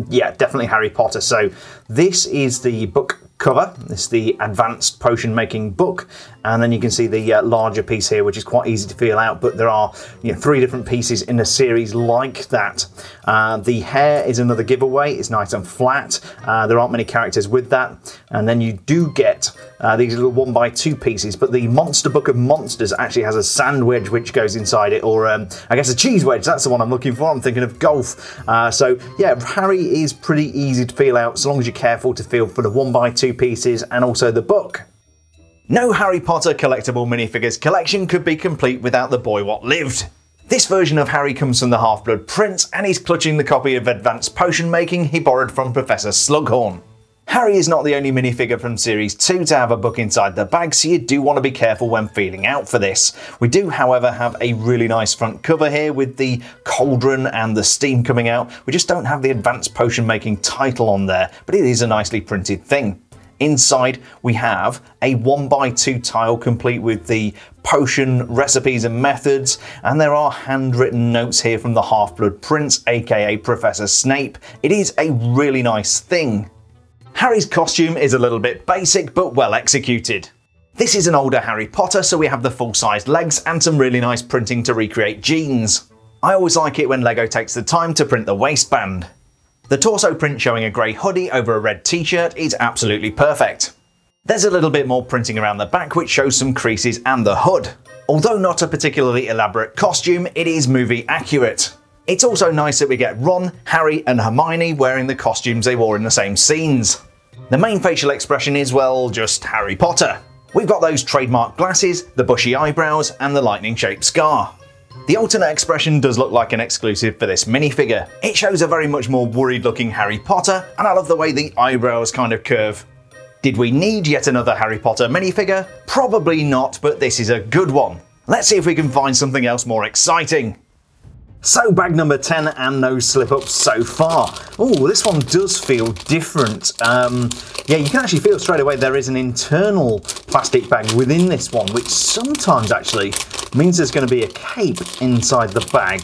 yeah, definitely Harry Potter. So this is the book cover. This is the advanced potion making book, and then you can see the larger piece here, which is quite easy to feel out, but there are 3 different pieces in a series like that. The hair is another giveaway. It's nice and flat. There aren't many characters with that, and then you do get these little 1x2 pieces, but the Monster Book of Monsters actually has a sand wedge which goes inside it, or I guess a cheese wedge. That's the one I'm looking for. I'm thinking of golf. So yeah, Harry is pretty easy to feel out, so long as you're careful to feel for the 1x2 pieces and also the book. No Harry Potter collectible minifigures collection could be complete without the boy what lived. This version of Harry comes from the Half-Blood Prince, and he's clutching the copy of Advanced Potion Making he borrowed from Professor Slughorn. Harry is not the only minifigure from Series 2 to have a book inside the bag, so you do want to be careful when feeling out for this. We do, however, have a really nice front cover here with the cauldron and the steam coming out. We just don't have the Advanced Potion Making title on there, but it is a nicely printed thing. Inside we have a 1x2 tile complete with the potion recipes and methods, and there are handwritten notes here from the Half-Blood Prince, aka Professor Snape. It is a really nice thing. Harry's costume is a little bit basic but well executed. This is an older Harry Potter, so we have the full-sized legs and some really nice printing to recreate jeans. I always like it when LEGO takes the time to print the waistband. The torso print showing a grey hoodie over a red t-shirt is absolutely perfect. There's a little bit more printing around the back which shows some creases and the hood. Although not a particularly elaborate costume, it is movie accurate. It's also nice that we get Ron, Harry and Hermione wearing the costumes they wore in the same scenes. The main facial expression is, well, just Harry Potter. We've got those trademark glasses, the bushy eyebrows and the lightning-shaped scar. The alternate expression does look like an exclusive for this minifigure. It shows a very much more worried looking Harry Potter, and I love the way the eyebrows kind of curve. Did we need yet another Harry Potter minifigure? Probably not, but this is a good one. Let's see if we can find something else more exciting. So bag number 10, and no slip-ups so far. Oh, this one does feel different. Yeah, you can actually feel straight away there is an internal plastic bag within this one, which sometimes actually means there's going to be a cape inside the bag.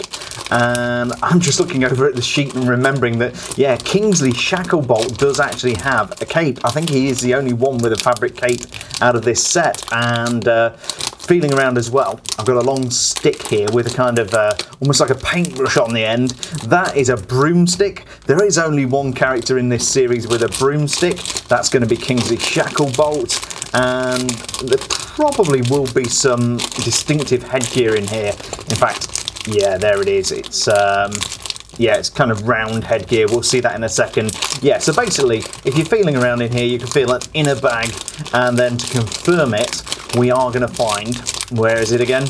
And I'm just looking over at the sheet and remembering that, yeah, Kingsley Shacklebolt does actually have a cape. I think he is the only one with a fabric cape out of this set. And feeling around as well, I've got a long stick here with a kind of almost like a paintbrush on the end. That is a broomstick. There is only one character in this series with a broomstick. That's going to be Kingsley Shacklebolt. And there probably will be some distinctive headgear in here. In fact, yeah, there it is. It's yeah, it's kind of round headgear. We'll see that in a second. Yeah, so basically, if you're feeling around in here, you can feel it in a bag, and then to confirm it, we are going to find, where is it again?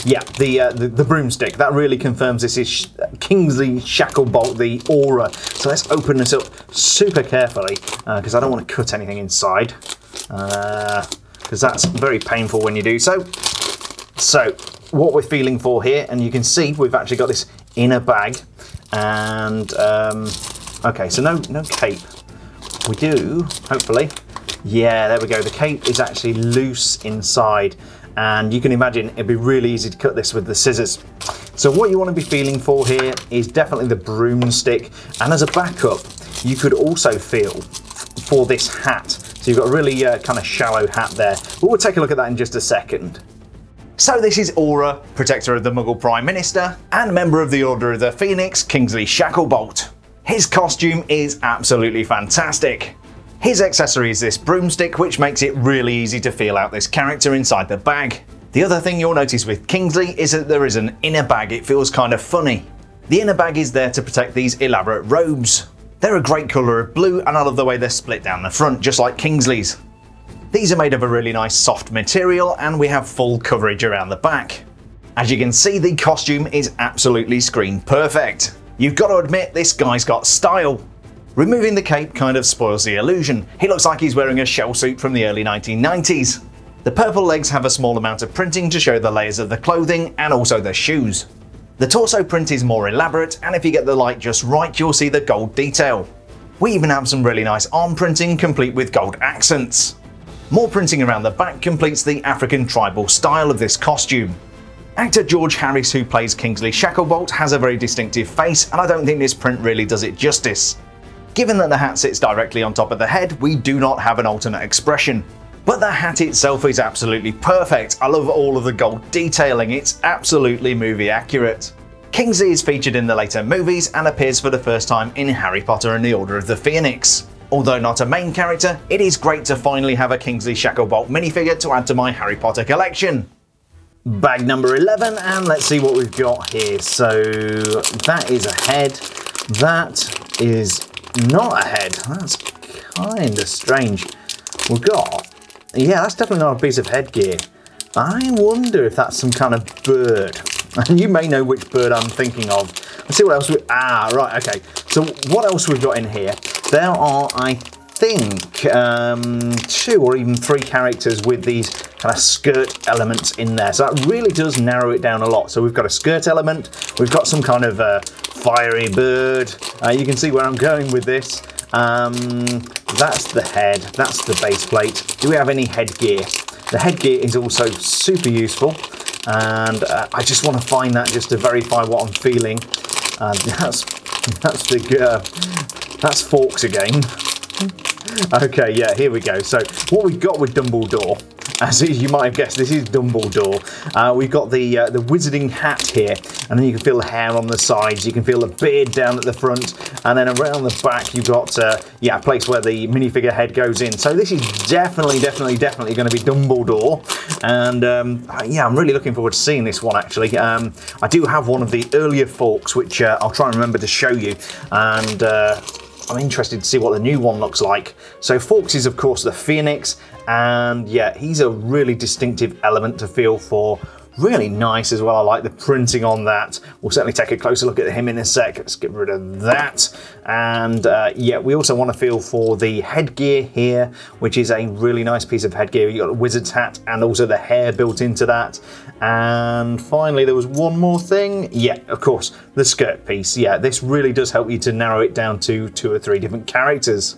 Yeah, the broomstick. That really confirms this is Kingsley Shacklebolt, the aura. So let's open this up super carefully, because I don't want to cut anything inside, because that's very painful when you do so. So what we're feeling for here, and you can see we've actually got this in a bag, and okay, so no cape. We do, hopefully. Yeah, there we go. The cape is actually loose inside, and you can imagine it'd be really easy to cut this with the scissors. So what you want to be feeling for here is definitely the broomstick, and as a backup, you could also feel for this hat. So you've got a really kind of shallow hat there, but we'll take a look at that in just a second. So this is Aura, protector of the Muggle Prime Minister, and member of the Order of the Phoenix, Kingsley Shacklebolt. His costume is absolutely fantastic. His accessory is this broomstick, which makes it really easy to feel out this character inside the bag. The other thing you'll notice with Kingsley is that there is an inner bag. It feels kind of funny. The inner bag is there to protect these elaborate robes. They're a great colour of blue, and I love the way they're split down the front, just like Kingsley's. These are made of a really nice soft material, and we have full coverage around the back. As you can see, the costume is absolutely screen perfect. You've got to admit, this guy's got style. Removing the cape kind of spoils the illusion. He looks like he's wearing a shell suit from the early 1990s. The purple legs have a small amount of printing to show the layers of the clothing and also the shoes. The torso print is more elaborate, and if you get the light just right, you'll see the gold detail. We even have some really nice arm printing complete with gold accents. More printing around the back completes the African tribal style of this costume. Actor George Harris, who plays Kingsley Shacklebolt, has a very distinctive face, and I don't think this print really does it justice. Given that the hat sits directly on top of the head, we do not have an alternate expression. But the hat itself is absolutely perfect. I love all of the gold detailing, it's absolutely movie accurate. Kingsley is featured in the later movies and appears for the first time in Harry Potter and the Order of the Phoenix. Although not a main character, it is great to finally have a Kingsley Shacklebolt minifigure to add to my Harry Potter collection. Bag number 11, and let's see what we've got here. So that is a head, that is not a head, that's kind of strange. We've got, yeah, that's definitely not a piece of headgear. I wonder if that's some kind of bird. And you may know which bird I'm thinking of. Let's see what else right, okay. So what else we've got in here? There are, I think, 2 or even 3 characters with these kind of skirt elements in there. So that really does narrow it down a lot. So we've got a skirt element, we've got some kind of fiery bird. You can see where I'm going with this. That's the head, that's the base plate. Do we have any headgear? The headgear is also super useful, and I just want to find that just to verify what I'm feeling. That's Fawkes again. Okay, yeah, here we go. So what we've got with Dumbledore, as you might have guessed, this is Dumbledore. We've got the wizarding hat here, and then you can feel the hair on the sides, you can feel the beard down at the front, and then around the back you've got a place where the minifigure head goes in. So this is definitely going to be Dumbledore, and yeah, I'm really looking forward to seeing this one actually. I do have one of the earlier Fawkes, which I'll try and remember to show you, and I'm interested to see what the new one looks like. So Fawkes is of course the Phoenix, and yeah, he's a really distinctive element to feel for. Really nice as well, I like the printing on that. We'll certainly take a closer look at him in a sec. Let's get rid of that. And yeah, we also want to feel for the headgear here, which is a really nice piece of headgear. You've got a wizard's hat and also the hair built into that. And finally, there was one more thing. Yeah, of course, the skirt piece. Yeah, this really does help you to narrow it down to 2 or 3 different characters.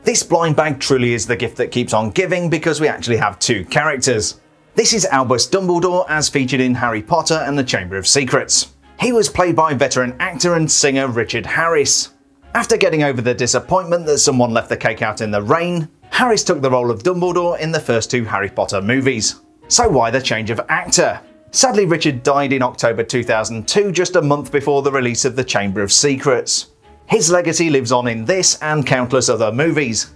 This blind bag truly is the gift that keeps on giving, because we actually have 2 characters. This is Albus Dumbledore, as featured in Harry Potter and the Chamber of Secrets. He was played by veteran actor and singer Richard Harris. After getting over the disappointment that someone left the cake out in the rain, Harris took the role of Dumbledore in the first 2 Harry Potter movies. So why the change of actor? Sadly, Richard died in October 2002, just a month before the release of the Chamber of Secrets. His legacy lives on in this and countless other movies.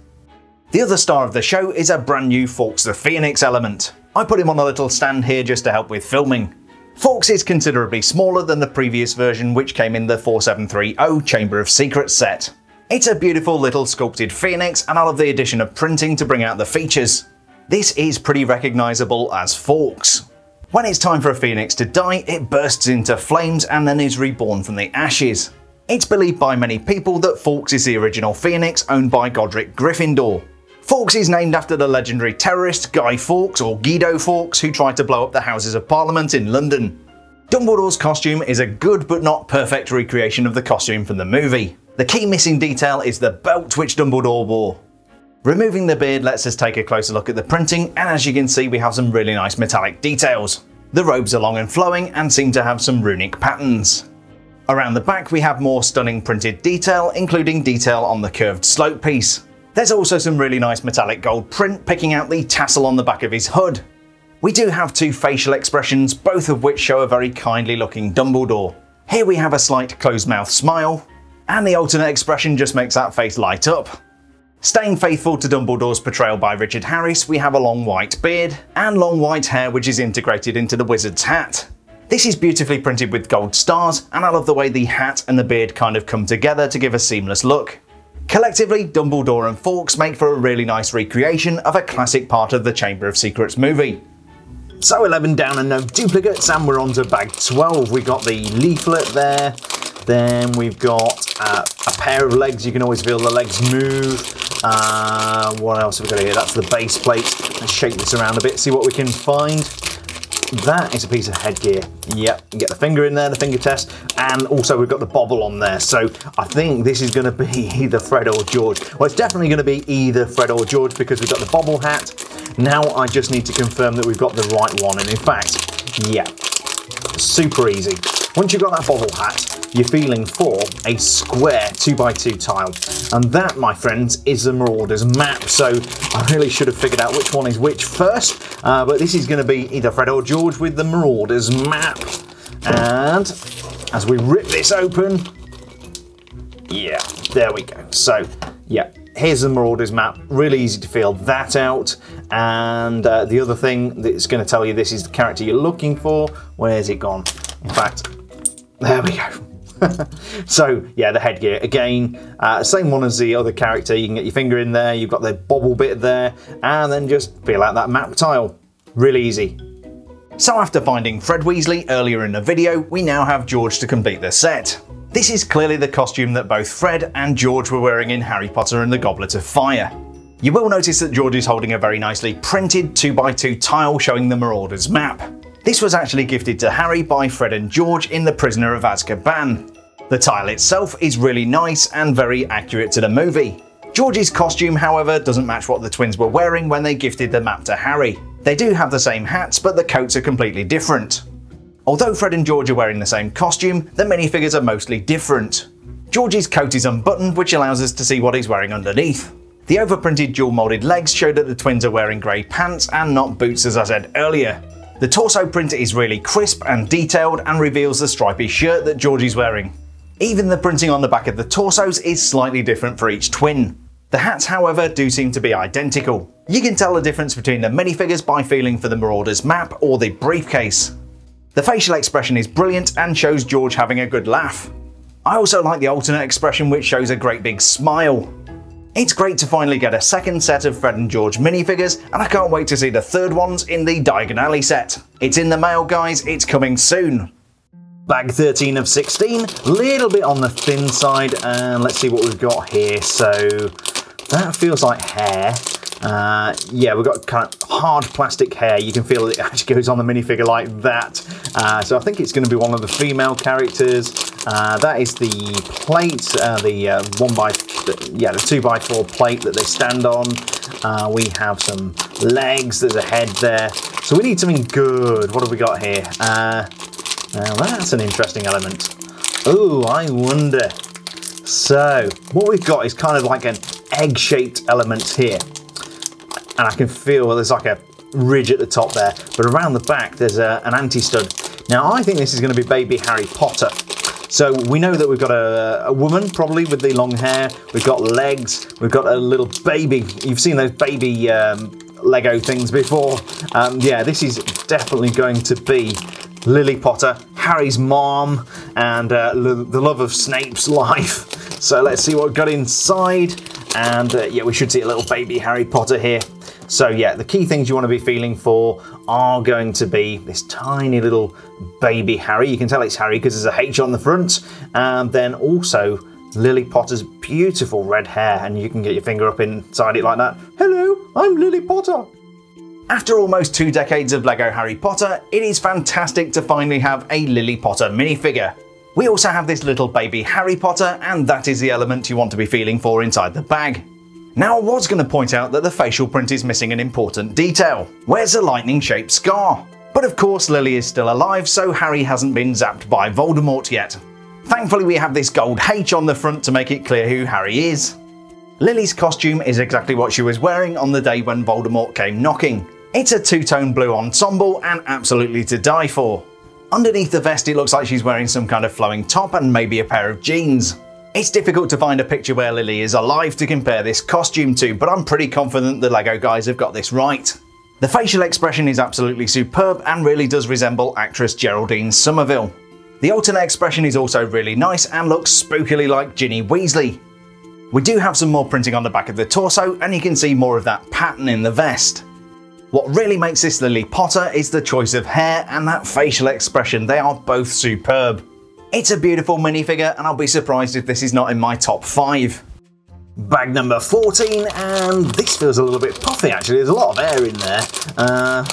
The other star of the show is a brand new Fawkes the Phoenix element. I put him on a little stand here just to help with filming. Fawkes is considerably smaller than the previous version, which came in the 4730 Chamber of Secrets set. It's a beautiful little sculpted phoenix, and I love the addition of printing to bring out the features. This is pretty recognisable as Fawkes. When it's time for a phoenix to die, it bursts into flames and then is reborn from the ashes. It's believed by many people that Fawkes is the original phoenix owned by Godric Gryffindor. Fawkes is named after the legendary terrorist Guy Fawkes, or Guido Fawkes, who tried to blow up the Houses of Parliament in London. Dumbledore's costume is a good but not perfect recreation of the costume from the movie. The key missing detail is the belt which Dumbledore wore. Removing the beard lets us take a closer look at the printing, and as you can see, we have some really nice metallic details. The robes are long and flowing and seem to have some runic patterns. Around the back we have more stunning printed detail, including detail on the curved slope piece. There's also some really nice metallic gold print picking out the tassel on the back of his hood. We do have 2 facial expressions, both of which show a very kindly looking Dumbledore. Here we have a slight closed mouth smile, and the alternate expression just makes that face light up. Staying faithful to Dumbledore's portrayal by Richard Harris, we have a long white beard and long white hair which is integrated into the wizard's hat. This is beautifully printed with gold stars, and I love the way the hat and the beard kind of come together to give a seamless look. Collectively, Dumbledore and Fawkes make for a really nice recreation of a classic part of the Chamber of Secrets movie. So 11 down and no duplicates, and we're on to bag 12. We've got the leaflet there, then we've got a pair of legs. You can always feel the legs move. What else have we got here? That's the base plate. Let's shake this around a bit, see what we can find. That is a piece of headgear. Yep, you get the finger in there, the finger test, and also we've got the bobble on there. So I think this is going to be either Fred or George. Well, it's definitely going to be either Fred or George because we've got the bobble hat. Now I just need to confirm that we've got the right one, and in fact, yeah, super easy. Once you've got that bobble hat, you're feeling for a square 2x2 tile. And that, my friends, is the Marauders Map. So I really should have figured out which one is which first. But this is going to be either Fred or George with the Marauders Map. And as we rip this open, yeah, there we go. So, yeah, here's the Marauders Map. Really easy to feel that out. And the other thing that's going to tell you this is the character you're looking for. Where's it gone? In fact, there we go. So, yeah, the headgear. Again, same one as the other character. You can get your finger in there. You've got the bobble bit there. And then just feel out that map tile. Really easy. So after finding Fred Weasley earlier in the video, we now have George to complete the set. This is clearly the costume that both Fred and George were wearing in Harry Potter and the Goblet of Fire. You will notice that George is holding a very nicely printed 2x2 tile showing the Marauders Map. This was actually gifted to Harry by Fred and George in The Prisoner of Azkaban. The tile itself is really nice and very accurate to the movie. George's costume, however, doesn't match what the twins were wearing when they gifted the map to Harry. They do have the same hats, but the coats are completely different. Although Fred and George are wearing the same costume, the minifigures are mostly different. George's coat is unbuttoned, which allows us to see what he's wearing underneath. The overprinted dual moulded legs show that the twins are wearing grey pants and not boots, as I said earlier. The torso print is really crisp and detailed and reveals the stripy shirt that George is wearing. Even the printing on the back of the torsos is slightly different for each twin. The hats, however, do seem to be identical. You can tell the difference between the minifigures by feeling for the Marauders Map or the briefcase. The facial expression is brilliant and shows George having a good laugh. I also like the alternate expression, which shows a great big smile. It's great to finally get a second set of Fred and George minifigures, and I can't wait to see the third ones in the Diagon Alley set. It's in the mail, guys, it's coming soon. Bag 13 of 16, little bit on the thin side, and let's see what we've got here. So that feels like hair. Yeah, we've got kind of hard plastic hair. You can feel it actually goes on the minifigure like that. So I think it's going to be one of the female characters. That is the plate, the 2x4 plate that they stand on. We have some legs, there's a head there. So we need something good. What have we got here? Now that's an interesting element. Oh, I wonder. So what we've got is kind of like an egg-shaped element here. And I can feel there's like a ridge at the top there, but around the back there's an anti-stud. Now I think this is going to be baby Harry Potter. So we know that we've got a woman probably with the long hair, we've got legs, we've got a little baby. You've seen those baby Lego things before. Yeah, this is definitely going to be Lily Potter, Harry's mom, and the love of Snape's life. So let's see what we've got inside. And yeah, we should see a little baby Harry Potter here. So yeah, the key things you want to be feeling for are going to be this tiny little baby Harry. You can tell it's Harry because there's a H on the front. And then also Lily Potter's beautiful red hair. And you can get your finger up inside it like that. Hello, I'm Lily Potter. After almost 2 decades of LEGO Harry Potter, it is fantastic to finally have a Lily Potter minifigure. We also have this little baby Harry Potter, and that is the element you want to be feeling for inside the bag. Now I was going to point out that the facial print is missing an important detail. Where's the lightning-shaped scar? But of course Lily is still alive, so Harry hasn't been zapped by Voldemort yet. Thankfully we have this gold H on the front to make it clear who Harry is. Lily's costume is exactly what she was wearing on the day when Voldemort came knocking. It's a two-tone blue ensemble and absolutely to die for. Underneath the vest it looks like she's wearing some kind of flowing top and maybe a pair of jeans. It's difficult to find a picture where Lily is alive to compare this costume to, but I'm pretty confident the LEGO guys have got this right. The facial expression is absolutely superb and really does resemble actress Geraldine Somerville. The alternate expression is also really nice and looks spookily like Ginny Weasley. We do have some more printing on the back of the torso and you can see more of that pattern in the vest. What really makes this Lily Potter is the choice of hair and that facial expression. They are both superb. It's a beautiful minifigure and I'll be surprised if this is not in my top 5. Bag number 14, and this feels a little bit puffy actually, there's a lot of air in there.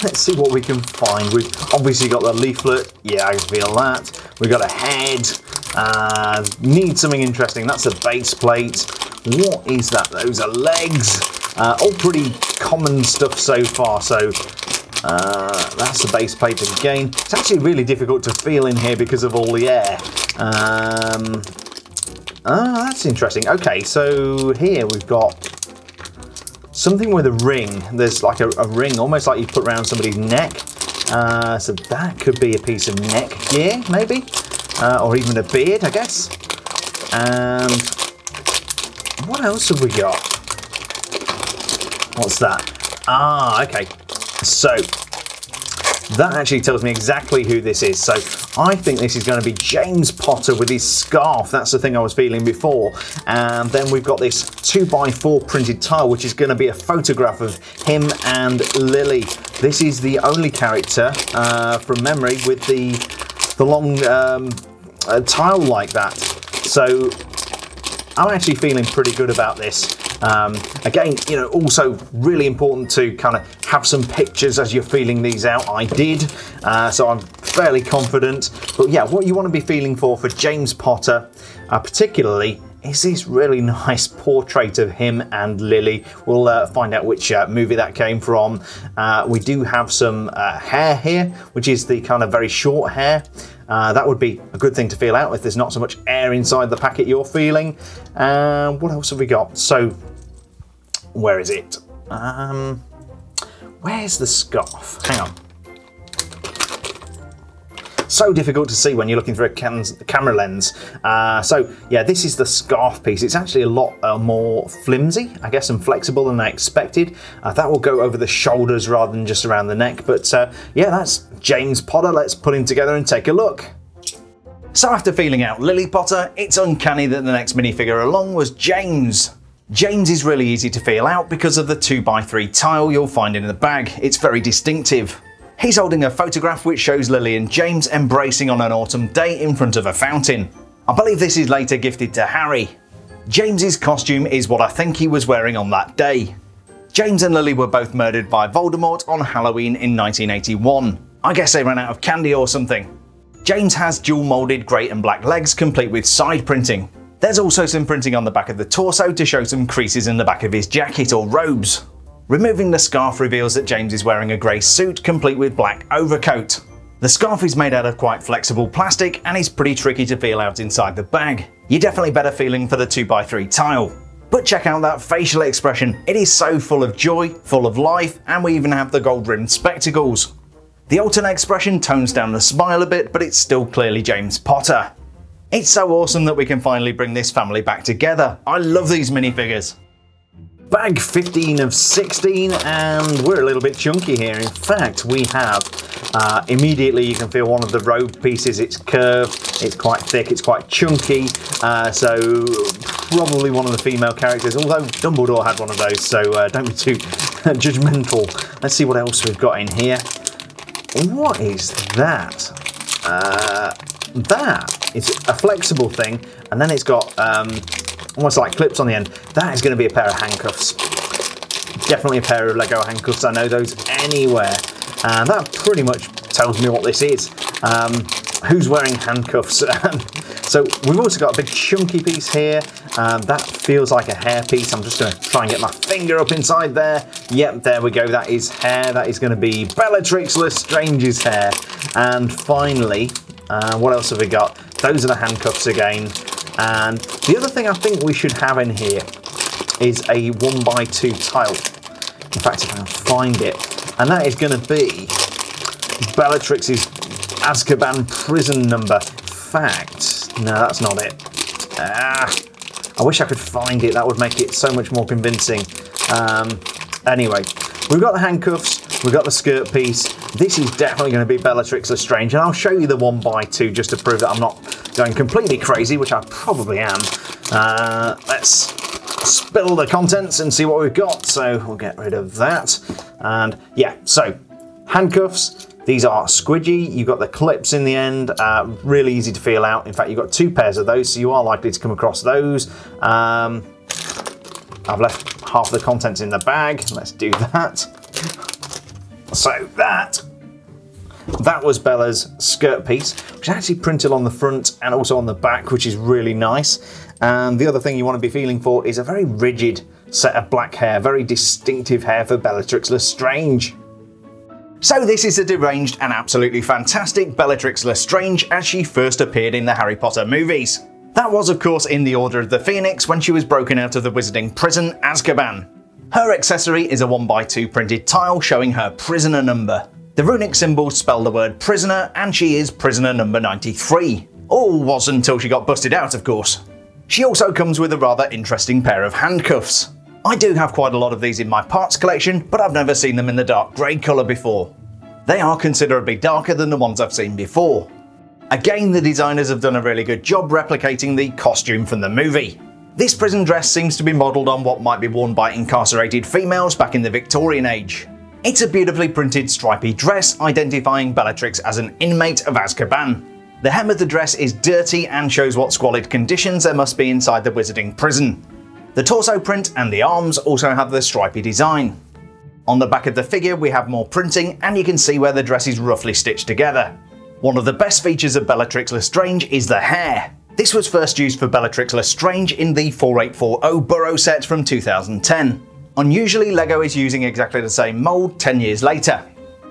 Let's see what we can find. We've obviously got the leaflet, yeah I can feel that. We've got a head, need something interesting, that's a base plate. What is that? Those are legs. All pretty common stuff so far, so That's the base plate again. It's actually really difficult to feel in here because of all the air. That's interesting. Okay, so here we've got something with a ring. There's like a ring, almost like you put around somebody's neck. So that could be a piece of neck gear, maybe, or even a beard, I guess. And what else have we got? What's that? Ah, okay. So that actually tells me exactly who this is. So I think this is going to be James Potter with his scarf. That's the thing I was feeling before. And then we've got this 2x4 printed tile, which is going to be a photograph of him and Lily. This is the only character from memory with the long tile like that. So I'm actually feeling pretty good about this. Again, you know, also really important to kind of have some pictures as you're feeling these out. I did, so I'm fairly confident. But yeah, what you want to be feeling for James Potter, particularly, is this really nice portrait of him and Lily. We'll find out which movie that came from. We do have some hair here, which is the kind of very short hair. That would be a good thing to feel out if there's not so much air inside the packet you're feeling. What else have we got? So, where is it? Where's the scarf? Hang on. So difficult to see when you're looking through a camera lens. So yeah, this is the scarf piece. It's actually a lot more flimsy, I guess, and flexible than I expected. That will go over the shoulders rather than just around the neck. But yeah, that's James Potter. Let's put him together and take a look. So after feeling out Lily Potter, it's uncanny that the next minifigure along was James. James is really easy to feel out because of the 2x3 tile you'll find in the bag. It's very distinctive. He's holding a photograph which shows Lily and James embracing on an autumn day in front of a fountain. I believe this is later gifted to Harry. James's costume is what I think he was wearing on that day. James and Lily were both murdered by Voldemort on Halloween in 1981. I guess they ran out of candy or something. James has dual moulded grey and black legs complete with side printing. There's also some printing on the back of the torso to show some creases in the back of his jacket or robes. Removing the scarf reveals that James is wearing a grey suit complete with black overcoat. The scarf is made out of quite flexible plastic and is pretty tricky to feel out inside the bag. You're definitely better feeling for the 2x3 tile. But check out that facial expression. It is so full of joy, full of life, and we even have the gold-rimmed spectacles. The alternate expression tones down the smile a bit, but it's still clearly James Potter. It's so awesome that we can finally bring this family back together. I love these minifigures. Bag 15 of 16, and we're a little bit chunky here. In fact, we have, immediately you can feel one of the robe pieces. It's curved, it's quite thick, it's quite chunky, so probably one of the female characters, although Dumbledore had one of those, so don't be too judgmental. Let's see what else we've got in here. What is that? That is a flexible thing, and then it's got almost like clips on the end. That is going to be a pair of handcuffs. Definitely a pair of Lego handcuffs. I know those anywhere. And that pretty much tells me what this is. Who's wearing handcuffs? So we've also got a big chunky piece here. That feels like a hair piece. I'm just going to try and get my finger up inside there. Yep, there we go. That is hair. That is going to be Bellatrix Lestrange's hair. And finally, what else have we got? Those are the handcuffs again. And the other thing I think we should have in here is a 1x2 tile. In fact, if I can find it. And that is going to be Bellatrix's Azkaban prison number. In fact, no, that's not it. I wish I could find it. That would make it so much more convincing. Anyway, we've got the handcuffs, we've got the skirt piece. This is definitely going to be Bellatrix Lestrange, and I'll show you the 1x2 just to prove that I'm not going completely crazy, which I probably am. Let's spill the contents and see what we've got. So we'll get rid of that. And yeah, so handcuffs. These are squidgy. You've got the clips in the end, really easy to feel out. In fact, you've got two pairs of those, so you are likely to come across those. I've left half the contents in the bag. Let's do that. So that was Bella's skirt piece, which is actually printed on the front and also on the back, which is really nice. And the other thing you want to be feeling for is a very rigid set of black hair, very distinctive hair for Bellatrix Lestrange. So this is the deranged and absolutely fantastic Bellatrix Lestrange as she first appeared in the Harry Potter movies. That was of course in the Order of the Phoenix when she was broken out of the wizarding prison Azkaban. Her accessory is a 1x2 printed tile showing her prisoner number. The runic symbols spell the word prisoner, and she is prisoner number 93. All was until she got busted out, of course. She also comes with a rather interesting pair of handcuffs. I do have quite a lot of these in my parts collection, but I've never seen them in the dark grey colour before. They are considerably darker than the ones I've seen before. Again, the designers have done a really good job replicating the costume from the movie. This prison dress seems to be modelled on what might be worn by incarcerated females back in the Victorian age. It's a beautifully printed stripy dress identifying Bellatrix as an inmate of Azkaban. The hem of the dress is dirty and shows what squalid conditions there must be inside the wizarding prison. The torso print and the arms also have the stripy design. On the back of the figure we have more printing, and you can see where the dress is roughly stitched together. One of the best features of Bellatrix Lestrange is the hair. This was first used for Bellatrix Lestrange in the 4840 Burrow set from 2010. Unusually, LEGO is using exactly the same mould 10 years later.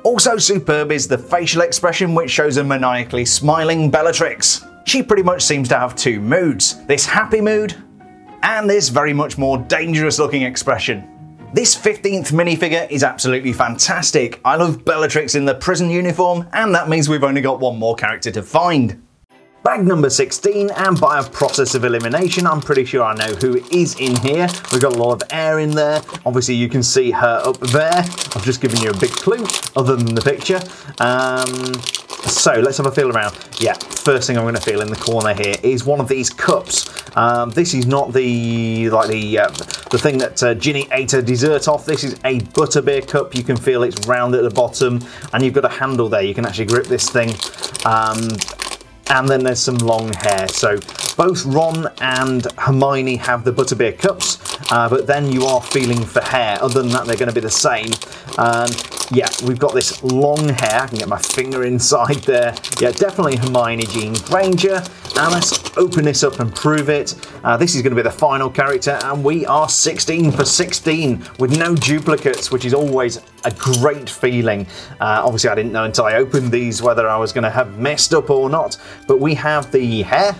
Also superb is the facial expression, which shows a maniacally smiling Bellatrix. She pretty much seems to have two moods, this happy mood and this very much more dangerous looking expression. This 15th minifigure is absolutely fantastic. I love Bellatrix in the prison uniform, and that means we've only got one more character to find. Bag number 16, and by a process of elimination, I'm pretty sure I know who is in here. We've got a lot of air in there. Obviously you can see her up there. I've just given you a big clue, other than the picture. So let's have a feel around. Yeah, first thing I'm going to feel in the corner here is one of these cups. This is not the thing that Ginny ate her dessert off. This is a Butterbeer cup. You can feel it's round at the bottom, and you've got a handle there. You can actually grip this thing. And then there's some long hair. So both Ron and Hermione have the Butterbeer cups, but then you are feeling for hair. Other than that, they're going to be the same. Yeah, we've got this long hair. I can get my finger inside there. Yeah, definitely Hermione Granger. Now let's open this up and prove it. This is going to be the final character, and we are 16 for 16 with no duplicates, which is always a great feeling. Obviously I didn't know until I opened these whether I was going to have messed up or not, but we have the hair,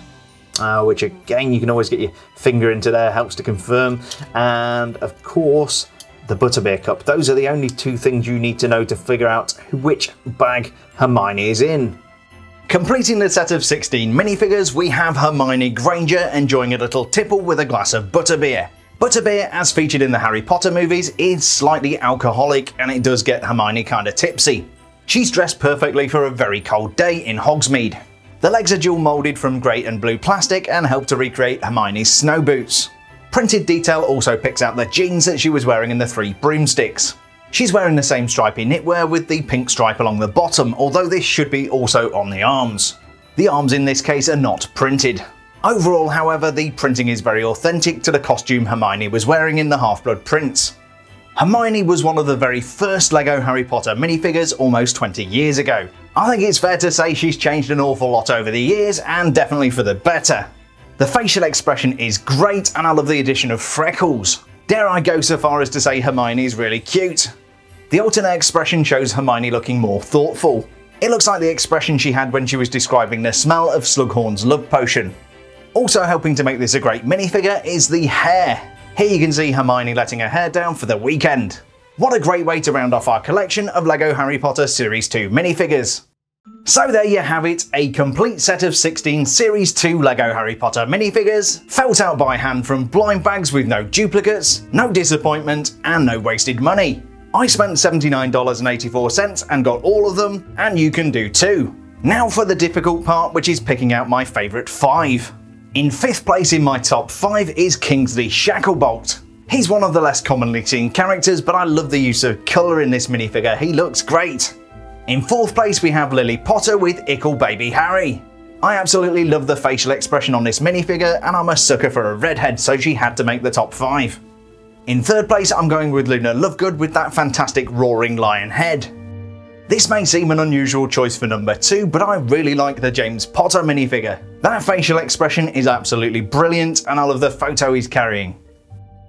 which again you can always get your finger into there, helps to confirm, and of course the Butterbeer cup. Those are the only two things you need to know to figure out which bag Hermione is in. Completing the set of 16 minifigures, we have Hermione Granger enjoying a little tipple with a glass of Butterbeer. Butterbeer, as featured in the Harry Potter movies, is slightly alcoholic, and it does get Hermione kinda tipsy. She's dressed perfectly for a very cold day in Hogsmeade. The legs are dual moulded from grey and blue plastic and help to recreate Hermione's snow boots. Printed detail also picks out the jeans that she was wearing in the 3 broomsticks. She's wearing the same stripy knitwear with the pink stripe along the bottom, although this should be also on the arms. The arms in this case are not printed. Overall, however, the printing is very authentic to the costume Hermione was wearing in the Half-Blood Prince. Hermione was one of the very first LEGO Harry Potter minifigures almost 20 years ago. I think it's fair to say she's changed an awful lot over the years, and definitely for the better. The facial expression is great, and I love the addition of freckles. Dare I go so far as to say Hermione is really cute. The alternate expression shows Hermione looking more thoughtful. It looks like the expression she had when she was describing the smell of Slughorn's love potion. Also helping to make this a great minifigure is the hair. Here you can see Hermione letting her hair down for the weekend. What a great way to round off our collection of LEGO Harry Potter Series 2 minifigures. So there you have it, a complete set of 16 Series 2 LEGO Harry Potter minifigures, felt out by hand from blind bags with no duplicates, no disappointment, and no wasted money. I spent $79.84 and got all of them, and you can do too. Now for the difficult part, which is picking out my favourite 5. In 5th place in my top 5 is Kingsley Shacklebolt. He's one of the less commonly seen characters, but I love the use of colour in this minifigure, he looks great. In 4th place we have Lily Potter with Ickle Baby Harry. I absolutely love the facial expression on this minifigure, and I'm a sucker for a redhead, so she had to make the top 5. In 3rd place I'm going with Luna Lovegood with that fantastic roaring lion head. This may seem an unusual choice for number 2, but I really like the James Potter minifigure. That facial expression is absolutely brilliant, and I love the photo he's carrying.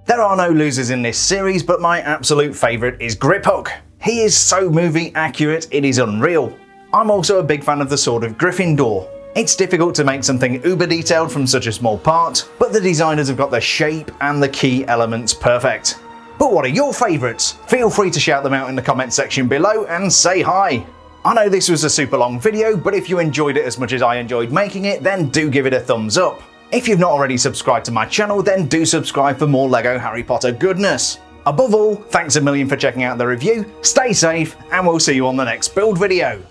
There are no losers in this series, but my absolute favourite is Griphook. He is so movie accurate, it is unreal. I'm also a big fan of the Sword of Gryffindor. It's difficult to make something uber detailed from such a small part, but the designers have got the shape and the key elements perfect. But what are your favourites? Feel free to shout them out in the comment section below and say hi. I know this was a super long video, but if you enjoyed it as much as I enjoyed making it, then do give it a thumbs up. If you've not already subscribed to my channel, then do subscribe for more LEGO Harry Potter goodness. Above all, thanks a million for checking out the review, stay safe, and we'll see you on the next build video.